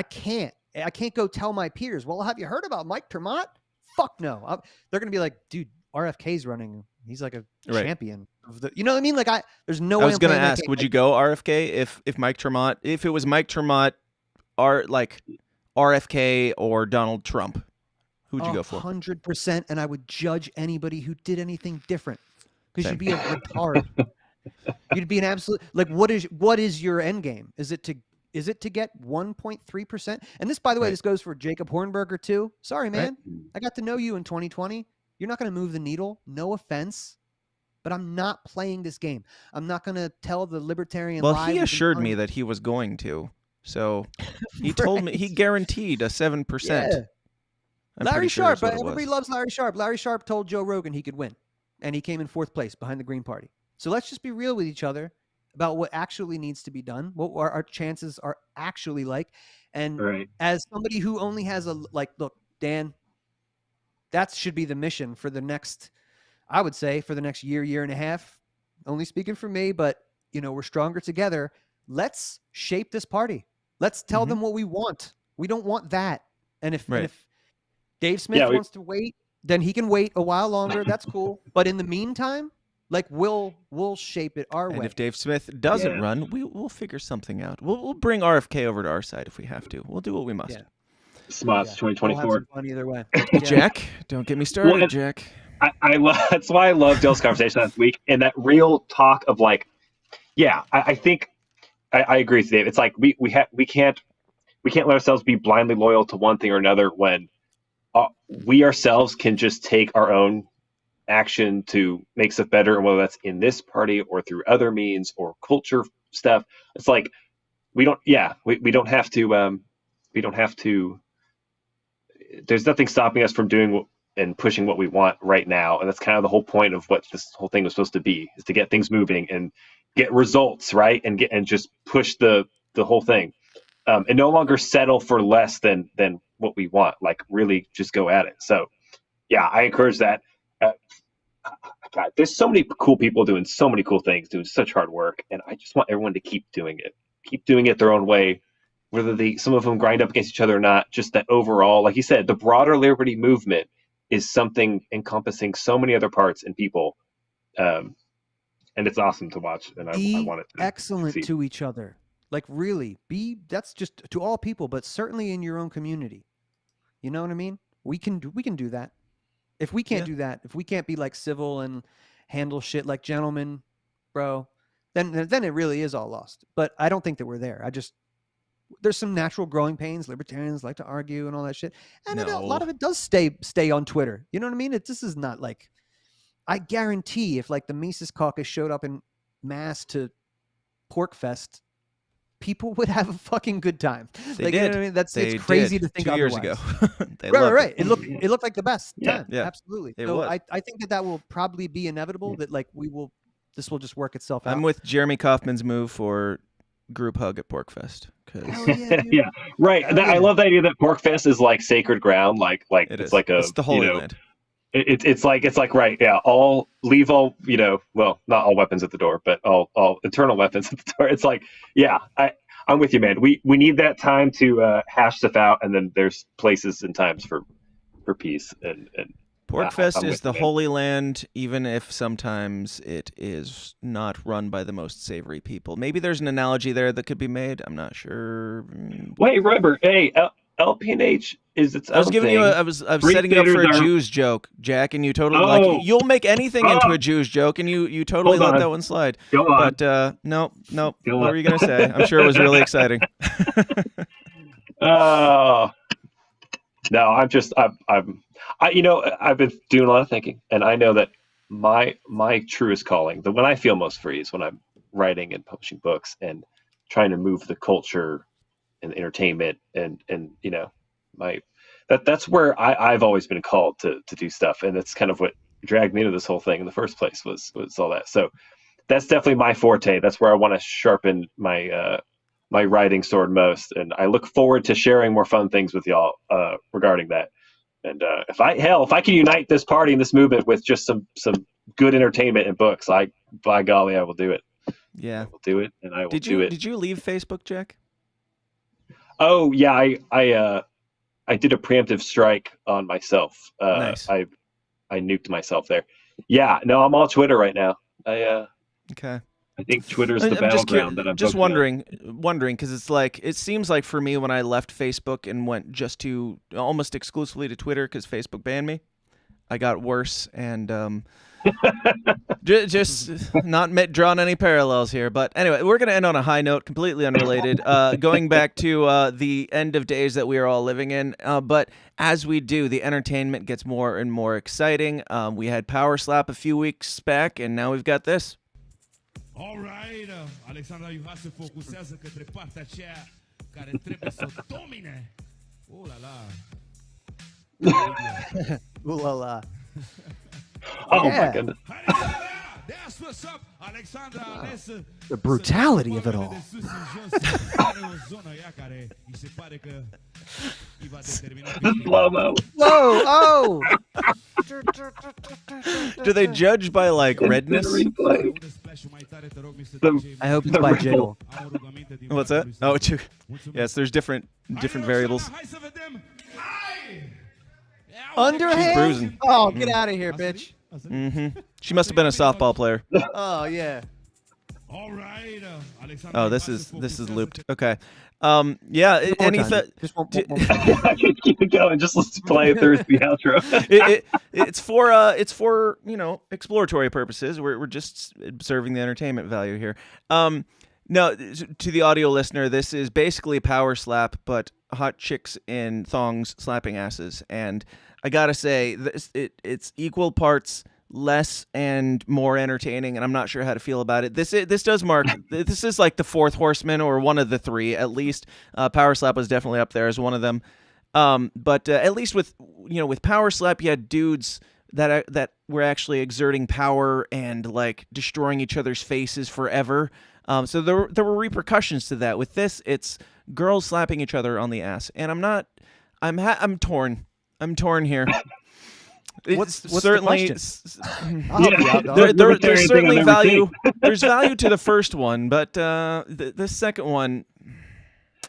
can't go tell my peers, well, have you heard about Mike Termott? Fuck no. They're going to be like, dude, RFK's running. He's like a champion of the, you know what I mean? Like there's no way. I was going to ask, would you go RFK if it was Mike Termott, RFK or Donald Trump? Who'd you go for? 100%. And I would judge anybody who did anything different because you'd be a retard. You'd be an absolute, like, what is your end game? Is it to get 1.3%? And this, by the way, this goes for Jacob Hornberger too. Sorry, man. I got to know you in 2020. You're not going to move the needle. No offense, but I'm not playing this game. I'm not going to tell the libertarian lie. Well, he assured me that he was going to. So he told me, he guaranteed a 7%. Yeah. Larry Sharp, but everybody loves Larry Sharp. Larry Sharp told Joe Rogan he could win, and he came in 4th place behind the Green Party. So let's just be real with each other about what actually needs to be done, what our chances are actually like. And as somebody who only has look, Dan, that should be the mission for the next, I would say, for the next year and a half. Only speaking for me, but we're stronger together. Let's shape this party. Let's tell them what we want. We don't want that. And if Dave Smith wants to wait, then he can wait a while longer. That's cool. But in the meantime, we'll shape it our way. And if Dave Smith doesn't run, we'll figure something out. We'll bring RFK over to our side if we have to. We'll do what we must. Smotz 2024. We'll have some fun either way. Jack, don't get me started, Jack. That's why I love Dale's conversation last week and that real talk of I think I agree with Dave. It's like we can't let ourselves be blindly loyal to one thing or another when we ourselves can just take our own action to make stuff better, and whether that's in this party or through other means or culture stuff. It's like we don't have to there's nothing stopping us from doing and pushing what we want right now, and that's kind of the whole point of what this whole thing was supposed to be, is to get things moving and get results, right, and just push the whole thing, and no longer settle for less than what we want. Like really just go at it. So I encourage that. God, there's so many cool people doing so many cool things, doing such hard work, and I just want everyone to keep doing it their own way, whether some of them grind up against each other or not. Just that overall, like you said, the broader liberty movement is something encompassing so many other parts and people, and it's awesome to watch. And I want it to excellent succeed. To each other. Like really, that's just to all people, but certainly in your own community. You know what I mean? We can do that. If we can't do that, if we can't be civil and handle shit like gentlemen, bro, then it really is all lost. But I don't think that we're there. there's some natural growing pains. Libertarians like to argue and all that shit, and a No. lot of it does stay on Twitter. You know what I mean? This is not like, I guarantee if like the Mises Caucus showed up in mass to Porkfest, people would have a fucking good time. They like, did. You know what I mean? They It's crazy did to think 2 years otherwise. ago. They Right. loved It looked like the best time. Yeah. Absolutely. It So was. I think that will probably be inevitable. That like this will just work itself out. I'm with Jeremy Kaufman's move for group hug at Porkfest. Yeah, right. I love the idea that Porkfest is like sacred ground. Like it's like It's the Holy Land. It's like right. Yeah. Leave all, well, not all weapons at the door, but all internal weapons at the door. It's like, yeah, I'm with you, man. We need that time to hash stuff out, and then there's places and times for peace and Porkfest is the you, Holy Land, even if sometimes it is not run by the most savory people. Maybe there's an analogy there that could be made. I'm not sure. Wait, Robert. Hey, LPNH is its own I was giving thing. you. I was setting you up for a Jews joke, Jack, and you totally like. You'll make anything into a Jews joke, and you totally let that one slide. Go on. But no. What were you gonna say? I'm sure it was really exciting. No, I've been doing a lot of thinking, and I know that my truest calling, when I feel most free, is when I'm writing and publishing books and trying to move the culture and entertainment and that's where I've always been called to do stuff, and that's kind of what dragged me into this whole thing in the first place was all that. So that's definitely my forte. That's where I want to sharpen my my writing sword most, and I look forward to sharing more fun things with y'all regarding that. And if I can unite this party and this movement with just some good entertainment and books, by golly, I will do it. Yeah, I will do it, and I will do it. Did you leave Facebook, Jack? Oh yeah, I did a preemptive strike on myself. Nice. I nuked myself there. Yeah, no, I'm all Twitter right now. Okay. I think Twitter's the battleground that I'm just wondering because it's like, it seems like for me when I left Facebook and went just to almost exclusively to Twitter because Facebook banned me, I got worse, and just not drawing any parallels here. But anyway, we're gonna end on a high note, completely unrelated, going back to the end of days that we are all living in. But as we do, the entertainment gets more and more exciting. We had Power Slap a few weeks back, and now we've got this. All right, Alexandra Juhase focusează către partea aceea care trebuie să o domine. Oh la la. Ooh la la. Oh my goodness. That's what's up, Alexandra. Wow. The brutality of it all. Slow-mo. Whoa! Oh! Do they judge by like redness? I hope it's by jiggle. What's that? Oh, yes. There's different variables. Underhand? She's bruising. Oh, get out of here, bitch. Mm-hmm. She must have been a softball player. Oh yeah. All right, Oh, this is looped. Okay. Yeah. Just one. Keep it going. Just let's play it through the outro. It's for exploratory purposes. We're just observing the entertainment value here. No, to the audio listener, this is basically Power Slap, but hot chicks in thongs slapping asses. And I gotta say, it's equal parts less and more entertaining, and I'm not sure how to feel about it. This does mark. This is like the fourth horseman, or one of the three at least. Power Slap was definitely up there as one of them. But at least with Power Slap, you had dudes that were actually exerting power and like destroying each other's faces forever. So there were repercussions to that. With this, it's girls slapping each other on the ass, and I'm torn. I'm torn here. What's certainly the question? there's certainly value. There's value to the first one, but the second one.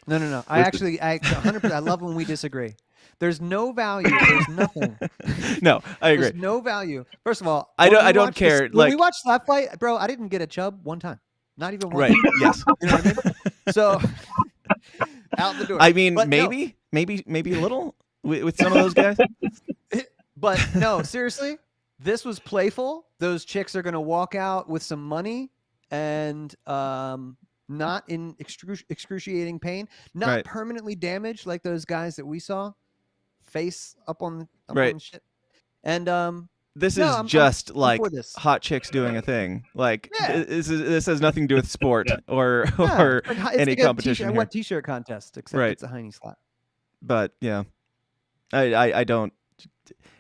No. I 100%. I love when we disagree. There's no value. There's nothing. No, I agree. There's no value. First of all, I don't care. When we watched Slap Fight, bro, I didn't get a chub one time. Not even one. Right. Yes. You know what I mean? So out the door. I mean, but maybe a little with some of those guys. But no, seriously, this was playful. Those chicks are gonna walk out with some money, and not in excruciating pain, not permanently damaged like those guys that we saw, face up on shit. And this no, is I'm like for this. hot chicks doing a thing. Like this has nothing to do with sport or It's any like competition a here. t-shirt contest, except it's a hiney slap. But yeah, I don't.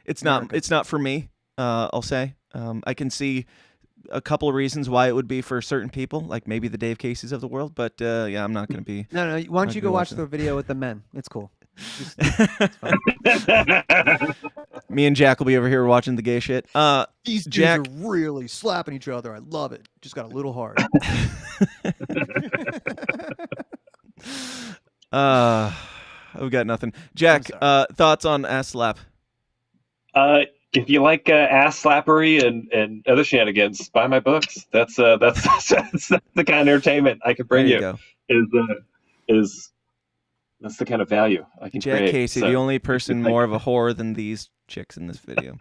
It's not for me. I'll say. I can see a couple of reasons why it would be for certain people, like maybe the Dave Caseys of the world. But yeah, I'm not going to be. No. Why don't you go watch the video with the men? It's cool. Me and Jack will be over here watching the gay shit. These Jack dudes are really slapping each other. I love it. Just got a little hard. I've got nothing. Jack, thoughts on ass slap? If you like ass slappery and other shenanigans, buy my books. That's the kind of entertainment I can bring you. That's the kind of value I can create. Jack Casey, the only person more of a whore than these chicks in this video.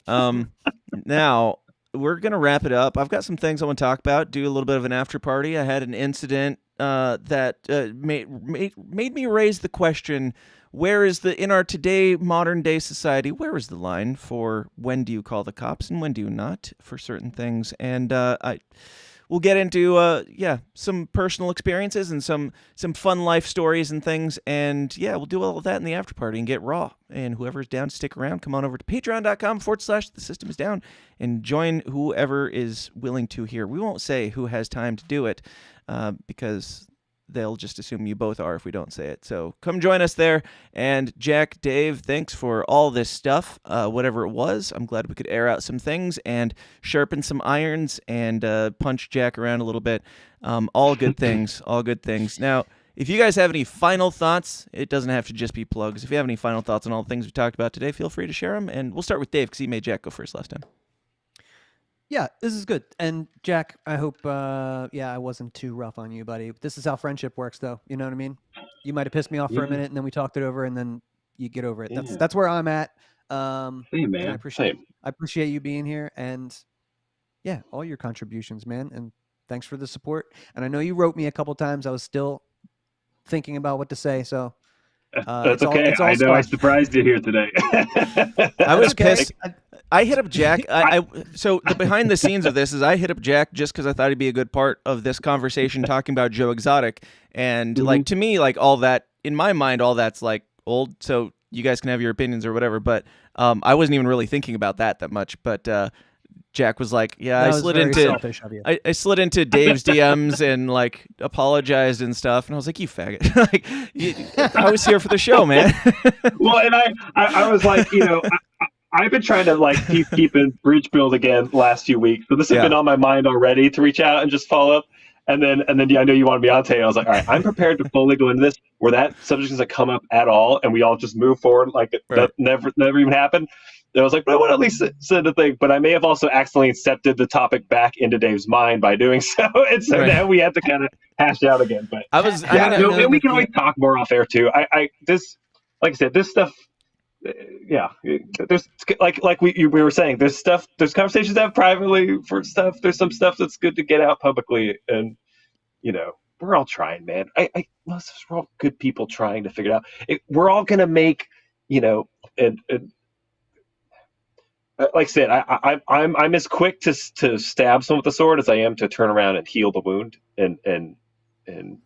Now we're gonna wrap it up. I've got some things I want to talk about. Do a little bit of an after party. I had an incident that made me raise the question: where is in our today modern day society? Where is the line for when do you call the cops and when do you not for certain things? And we'll get into some personal experiences and some fun life stories and things. And yeah, we'll do all of that in the after party and get raw. And whoever's down to stick around, come on over to patreon.com/the system is down and join whoever is willing to here. We won't say who has time to do it because they'll just assume you both are if we don't say it. So come join us there. And Jack, Dave, thanks for all this stuff, whatever it was. I'm glad we could air out some things and sharpen some irons and punch Jack around a little bit. All good things, all good things. Now, if you guys have any final thoughts, it doesn't have to just be plugs. If you have any final thoughts on all the things we talked about today, feel free to share them. And we'll start with Dave because he made Jack go first last time. Yeah, this is good. And Jack, I hope, I wasn't too rough on you, buddy. This is how friendship works, though. You know what I mean? You might have pissed me off for a minute, and then we talked it over, and then you get over it. That's where I'm at. Same, man. I appreciate you being here, and yeah, all your contributions, man. And thanks for the support. And I know you wrote me a couple times. I was still thinking about what to say, so. That's okay. I know I surprised you here today. I was pissed. I hit up Jack. So the behind the scenes of this is I hit up Jack just because I thought he'd be a good part of this conversation talking about Joe Exotic. And like to me, like all that in my mind, all that's like old. So you guys can have your opinions or whatever. But I wasn't even really thinking about that much. But Jack was like, yeah, I slid into Dave's DMs and like apologized and stuff. And I was like, you faggot. I was here for the show, man. Well, and I was like, I've been trying to like keep in breach build again last few weeks. So this has been on my mind already to reach out and just follow up. And then I know you wanted me on today. I was like, all right, I'm prepared to fully go into this where that subject doesn't come up at all. And we all just move forward like that never even happened. And I was like, but I want to at least say the thing. But I may have also accidentally accepted the topic back into Dave's mind by doing so. And so now we have to kind of hash out again. But and we can always talk more off air too. Like I said, this stuff. There's like we were saying, there's conversations to have privately for stuff. There's some stuff that's good to get out publicly, and we're all trying, man. We're all good people trying to figure it out. We're all gonna make, and like I said, I'm as quick to stab someone with the sword as I am to turn around and heal the wound, and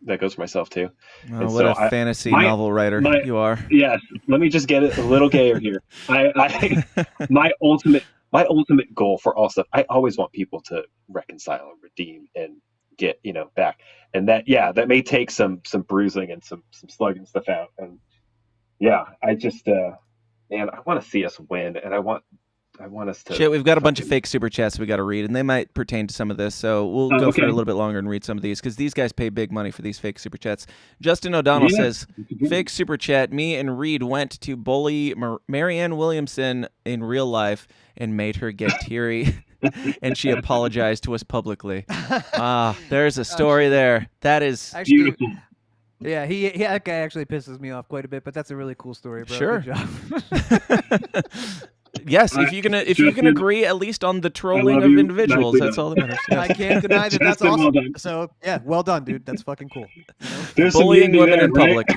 that goes for myself too. Oh, what a fantasy novel writer you are. Yes, let me just get it a little gayer here. My ultimate goal for all stuff, I always want people to reconcile and redeem and get back, and that may take some bruising and some slugging stuff out. And I just man, I want to see us win, and I want us to. Shit, we've got a bunch of fake super chats we got to read, and they might pertain to some of this, so we'll go for a little bit longer and read some of these, because these guys pay big money for these fake super chats. Justin O'Donnell says, fake super chat, me and Reed went to bully Marianne Williamson in real life and made her get teary, and she apologized to us publicly. There's a story there. That is beautiful. Yeah, that guy actually pisses me off quite a bit, but that's a really cool story, bro. Sure. Good job. Yes, if you can agree at least on the trolling of individuals, that's all that matters. Yeah. I can't deny that. That's awesome. So yeah, well done, dude. That's fucking cool. Bullying women in public.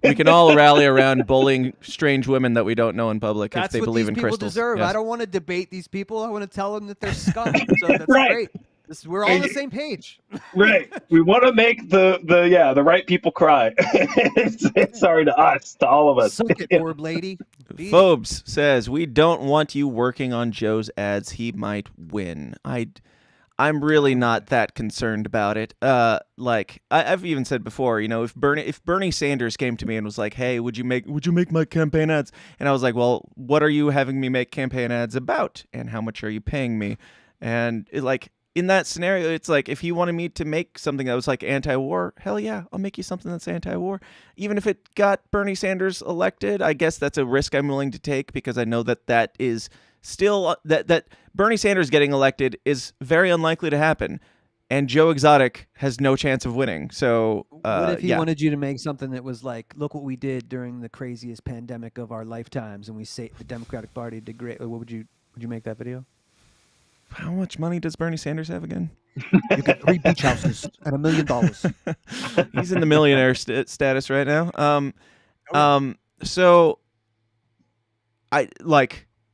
We can all rally around bullying strange women that we don't know in public if they believe in crystals. That's what these people deserve. Yes. I don't want to debate these people. I want to tell them that they're scum. So that's great. We're all on the same page. Right. We want to make the right people cry. It's sorry to us, to all of us. Suck it, orb lady. Phobes says, we don't want you working on Joe's ads. He might win. I'm really not that concerned about it. I've even said before, if Bernie Sanders came to me and was like, "Hey, would you make my campaign ads?" And I was like, "Well, what are you having me make campaign ads about? And how much are you paying me?" And in that scenario, it's like, if he wanted me to make something that was like anti-war, hell yeah, I'll make you something that's anti-war. Even if it got Bernie Sanders elected, I guess that's a risk I'm willing to take because I know that is still that Bernie Sanders getting elected is very unlikely to happen, and Joe Exotic has no chance of winning. So what if he wanted you to make something that was like, look what we did during the craziest pandemic of our lifetimes, and we saved the Democratic Party did great. Would you make that video? How much money does Bernie Sanders have again? You got 3 beach houses and $1 million. He's in the millionaire status right now. So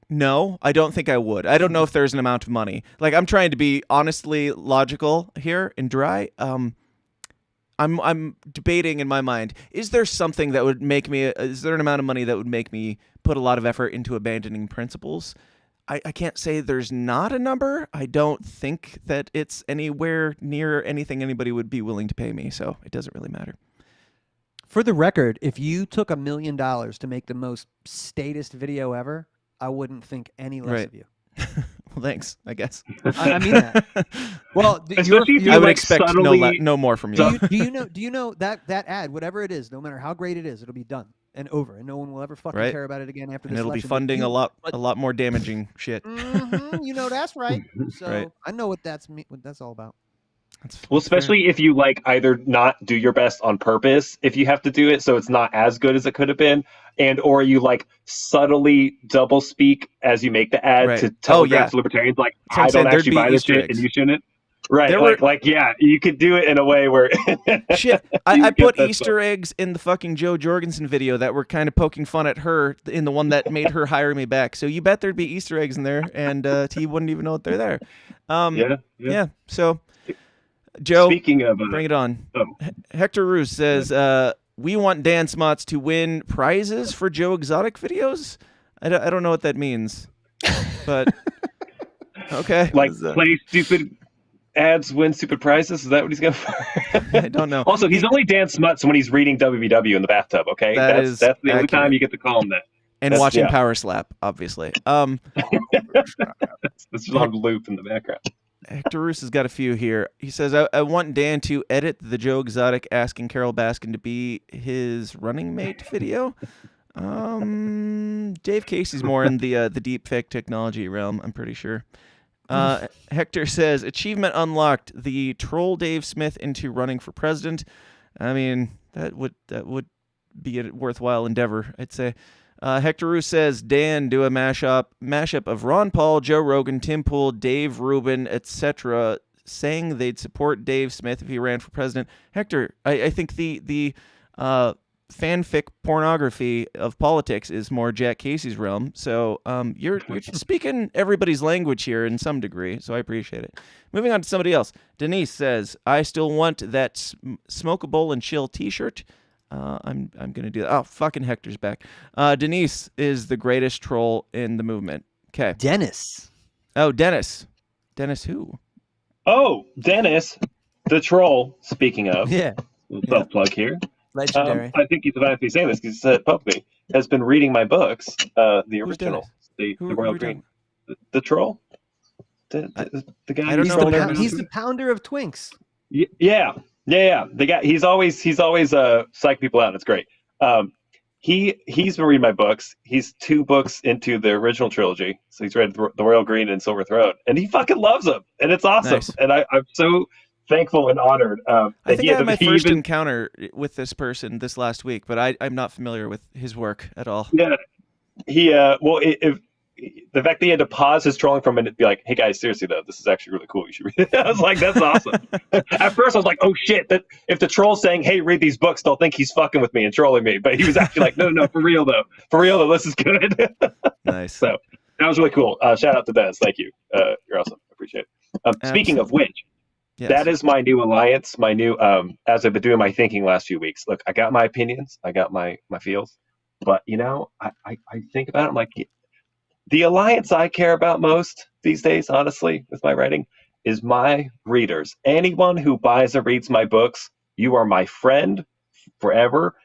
no, I don't think I would. I don't know if there's an amount of money. I'm trying to be honestly logical here and dry. I'm debating in my mind, is there something that would make me, is there an amount of money that would make me put a lot of effort into abandoning principles? I can't say there's not a number. I don't think that it's anywhere near anything anybody would be willing to pay me, so it doesn't really matter. For the record, if you took $1 million to make the most statist video ever, I wouldn't think any less of you. Well, thanks, I guess. I mean that. Well, I would expect no more from you. Do you know that ad, whatever it is, no matter how great it is, it'll be done and over, and no one will ever fucking care about it again after this election. And it'll be funding a lot more damaging shit. You know that's right. So right. I know what that's all about. Well, especially if you either not do your best on purpose, if you have to do it so it's not as good as it could have been, or you subtly double speak as you make the ad to telegraph libertarians I don't actually buy this shit and you shouldn't. Right, you could do it in a way where shit. I put Easter eggs in the fucking Joe Jorgensen video that were kind of poking fun at her in the one that made her hire me back. So you bet there'd be Easter eggs in there, and he wouldn't even know that they're there. Yeah. So. Joe, speaking of, bring it on. Hector Roos says, we want Dan Smotz to win prizes for Joe Exotic videos. I don't know what that means, but okay. Play stupid ads, win stupid prizes? Is that what he's going for? I don't know. Also, he's only Dan Smotz when he's reading WBW in the bathtub, okay? That's the only time you get to call him that. And watching Power Slap, obviously. This long loop in the background. Hector Roos has got a few here. He says, I want Dan to edit the Joe Exotic asking Carol Baskin to be his running mate video. Dave Casey's more in the deep fake technology realm, I'm pretty sure. Hector says, achievement unlocked, the troll Dave Smith into running for president. I mean, that would be a worthwhile endeavor, I'd say. Hector Roos says, Dan, do a mashup of Ron Paul, Joe Rogan, Tim Pool, Dave Rubin, etc., saying they'd support Dave Smith if he ran for president. Hector, I think the fanfic pornography of politics is more Jack Casey's realm. So you're speaking everybody's language here in some degree, so I appreciate it. Moving on to somebody else. Denise says, I still want that Smoke a Bowl and Chill t-shirt. I'm gonna do that. Oh, fucking Hector's back. Denise is the greatest troll in the movement. Okay. Dennis. Oh, Dennis. Dennis who? Oh, Dennis, the troll. Speaking of, self plug here. Legendary. I think he's about to be saying this because he said it publicly. Has been reading my books, the original, the Royal Green, the troll, the guy. I don't know. He's the pounder of Twinks. Yeah. The guy. He's always psych people out. It's great. He's been reading my books. He's 2 books into the original trilogy, so he's read the Royal Green and Silver Throat, and he fucking loves them, and it's awesome. Nice. And I'm so thankful and honored. I think I had my first encounter with this person this last week, but I'm not familiar with his work at all. Yeah, the fact that he had to pause his trolling for a minute and be like, "Hey guys, seriously though, this is actually really cool. You should read it." I was like, "That's awesome." At first, I was like, "Oh shit!" That if the troll's saying, "Hey, read these books," they'll think he's fucking with me and trolling me. But he was actually like, "No, for real though, this is good." Nice. So that was really cool. Shout out to Des. Thank you. You're awesome. I appreciate it. Speaking of which, yes. that is my new alliance. My new as I've been doing my thinking last few weeks. Look, I got my opinions. I got my feels. But I think about it. I'm like, the alliance I care about most these days, honestly, with my writing, is my readers. Anyone who buys or reads my books, you are my friend forever.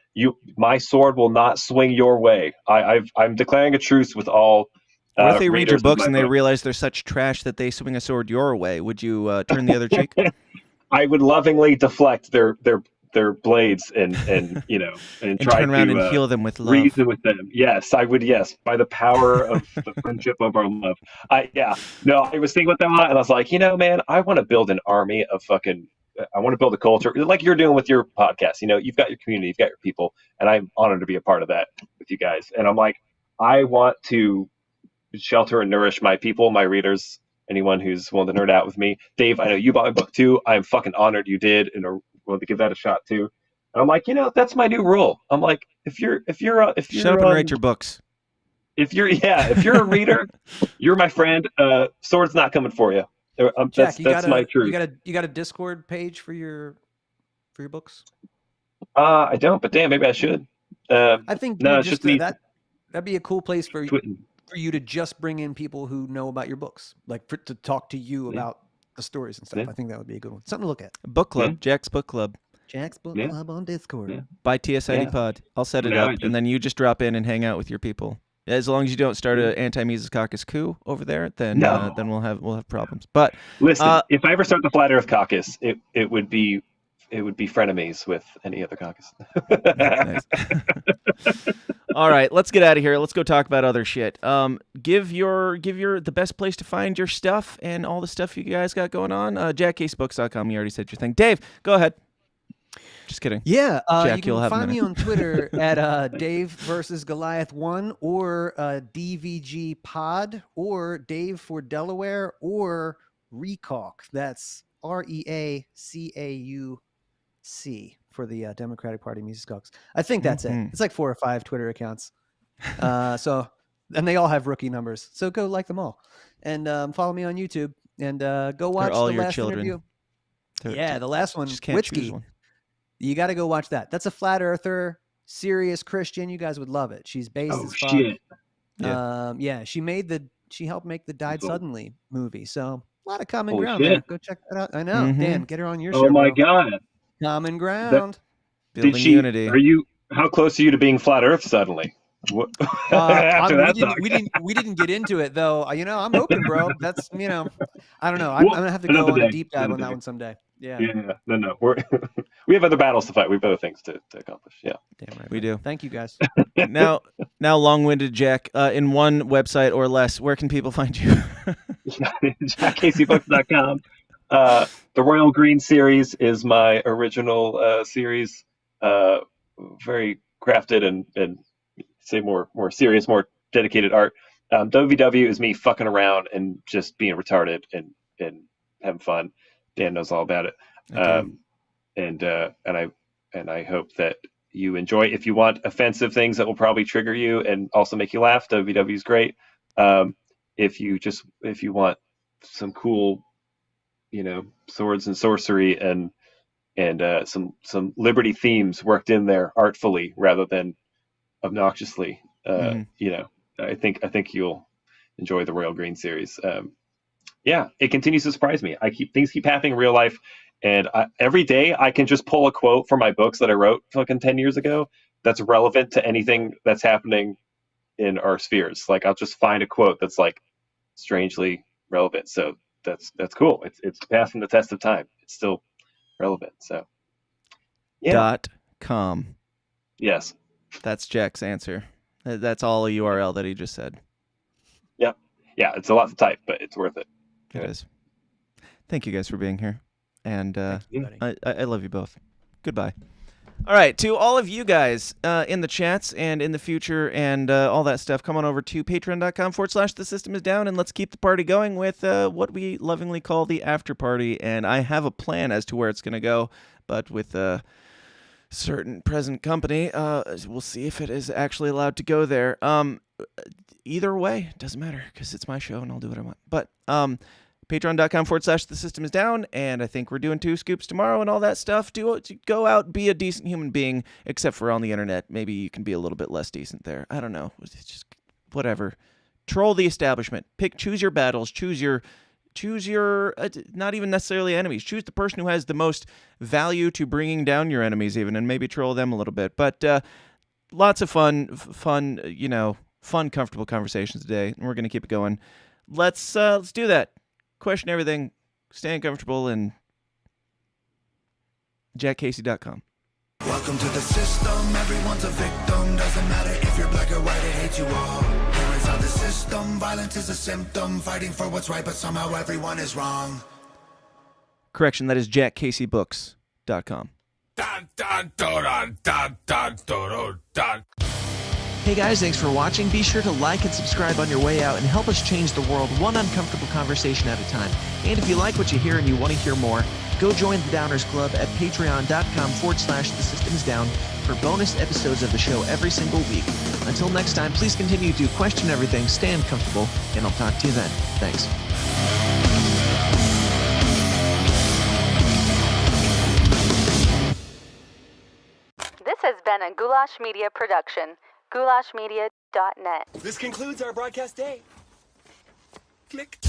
My sword will not swing your way. I'm declaring a truce with all. What if they read your readers of books my and they book. realize they're such trash that they swing a sword your way? Would you turn the other cheek? I would lovingly deflect their blades and And try turn around to and heal them with love. reason with them. Yes, I would. Yes, by the power of the friendship of our love. I was thinking about that a lot, and I was like, man, I want to build an army of fucking. I want to build a culture like you're doing with your podcast. You've got your community, you've got your people, and I'm honored to be a part of that with you guys. And I'm like, I want to shelter and nourish my people, my readers, anyone who's willing to nerd out with me. Dave, I know you bought my book too. I'm fucking honored you did, and are willing to give that a shot too. And I'm like, that's my new rule. I'm like, if you're Shut up and write your books. If you're a reader, you're my friend. Sword's not coming for you. Jack, that's my truth. You got a Discord page for your books? I don't, but damn, maybe I should. I think no, it's just me. That'd be a cool place for you to just bring in people who know about your books, like to talk to you about the stories and stuff. Yeah. I think that would be a good one. Something to look at. Book club, Jack's book club. Jack's book club on Discord. Yeah. By TSID Pod. I'll set it up, and then you just drop in and hang out with your people. As long as you don't start an anti-Mises Caucus coup over there, then we'll have problems. But listen, if I ever start the Flat Earth Caucus, it would be frenemies with any other caucus. Nice. All right, let's get out of here. Let's go talk about other shit. Give your the best place to find your stuff and all the stuff you guys got going on. JackCaseBooks.com. You already said your thing. Dave, go ahead. Just kidding. Yeah, Jack, you you'll can have find a me on Twitter at Dave versus Goliath 1 or DVG Pod or Dave for Delaware or Recalc. That's REACAUC for the Democratic Party Mises Caucus. I think that's it. It's like 4 or 5 Twitter accounts. And they all have rookie numbers. So go like them all. And follow me on YouTube and go watch all the your last children. interview. The last one, Just can't choose Witzke. one. You got to go watch that. That's a flat earther, serious Christian. You guys would love it. She's based as fuck. Shit. She helped make the Died Suddenly movie. So a lot of common Holy ground shit. there. Go check that out. I know. Dan, get her on your show. Oh my bro. god. Common ground. Building unity. How close are you to being flat Earth suddenly? We didn't get into it though. I'm open, bro. That's I don't know. I'm gonna have to go on a deep dive on that one someday. Yeah. No. We have other battles to fight. We have other things to accomplish. Yeah. Damn right. We do. Thank you guys. Now, long-winded Jack. In one website or less, where can people find you? JackCaseyBooks.com. The Royal Green series is my original series. Very crafted and say more serious, more dedicated art. WVW is me fucking around and just being retarded and having fun. Dan knows all about it. Okay. And I hope that you enjoy. If you want offensive things that will probably trigger you and also make you laugh, WVW is great. If you want some cool, swords and sorcery and some liberty themes worked in there artfully rather than obnoxiously, I think you'll enjoy the Royal Green series. It continues to surprise me. Things keep happening in real life, and every day I can just pull a quote from my books that I wrote fucking 10 years ago that's relevant to anything that's happening in our spheres. Like I'll just find a quote that's like strangely relevant. So that's cool. It's passing the test of time. It's still relevant. So .com. Yes. That's Jack's answer. That's all a URL that he just said. Yep. Yeah, it's a lot to type, but it's worth it. It is. Thank you guys for being here. And I love you both. Goodbye. All right, to all of you guys in the chats and in the future and all that stuff, come on over to patreon.com/thesystemsdown and let's keep the party going with what we lovingly call the after party. And I have a plan as to where it's going to go, but with a certain present company, we'll see if it is actually allowed to go there. Either way, doesn't matter because it's my show and I'll do what I want. But patreon.com/thesystemsdown, and I think we're doing 2 scoops tomorrow and all that stuff. Go out, be a decent human being, except for on the internet. Maybe you can be a little bit less decent there. I don't know. It's just whatever. Troll the establishment. Choose your battles. Choose your not even necessarily enemies. Choose the person who has the most value to bringing down your enemies, even, and maybe troll them a little bit. But lots of fun, comfortable conversations today, and we're gonna keep it going. Let's do that. Question everything, stay uncomfortable, and jackcasey.com. Welcome to the system, everyone's a victim. Doesn't matter if you're black or white, it hates you all. Here inside the system, violence is a symptom. Fighting for what's right, but somehow everyone is wrong. Correction, that is jackcaseybooks.com. Dun, dun, dun, dun, dun, dun, dun. Hey guys, thanks for watching. Be sure to like and subscribe on your way out and help us change the world one uncomfortable conversation at a time. And if you like what you hear and you want to hear more, go join the Downers Club at patreon.com/thesystemsdown for bonus episodes of the show every single week. Until next time, please continue to question everything, stay uncomfortable, and I'll talk to you then. Thanks. This has been a Goulash Media production. GoulashMedia.net. This concludes our broadcast day. Click.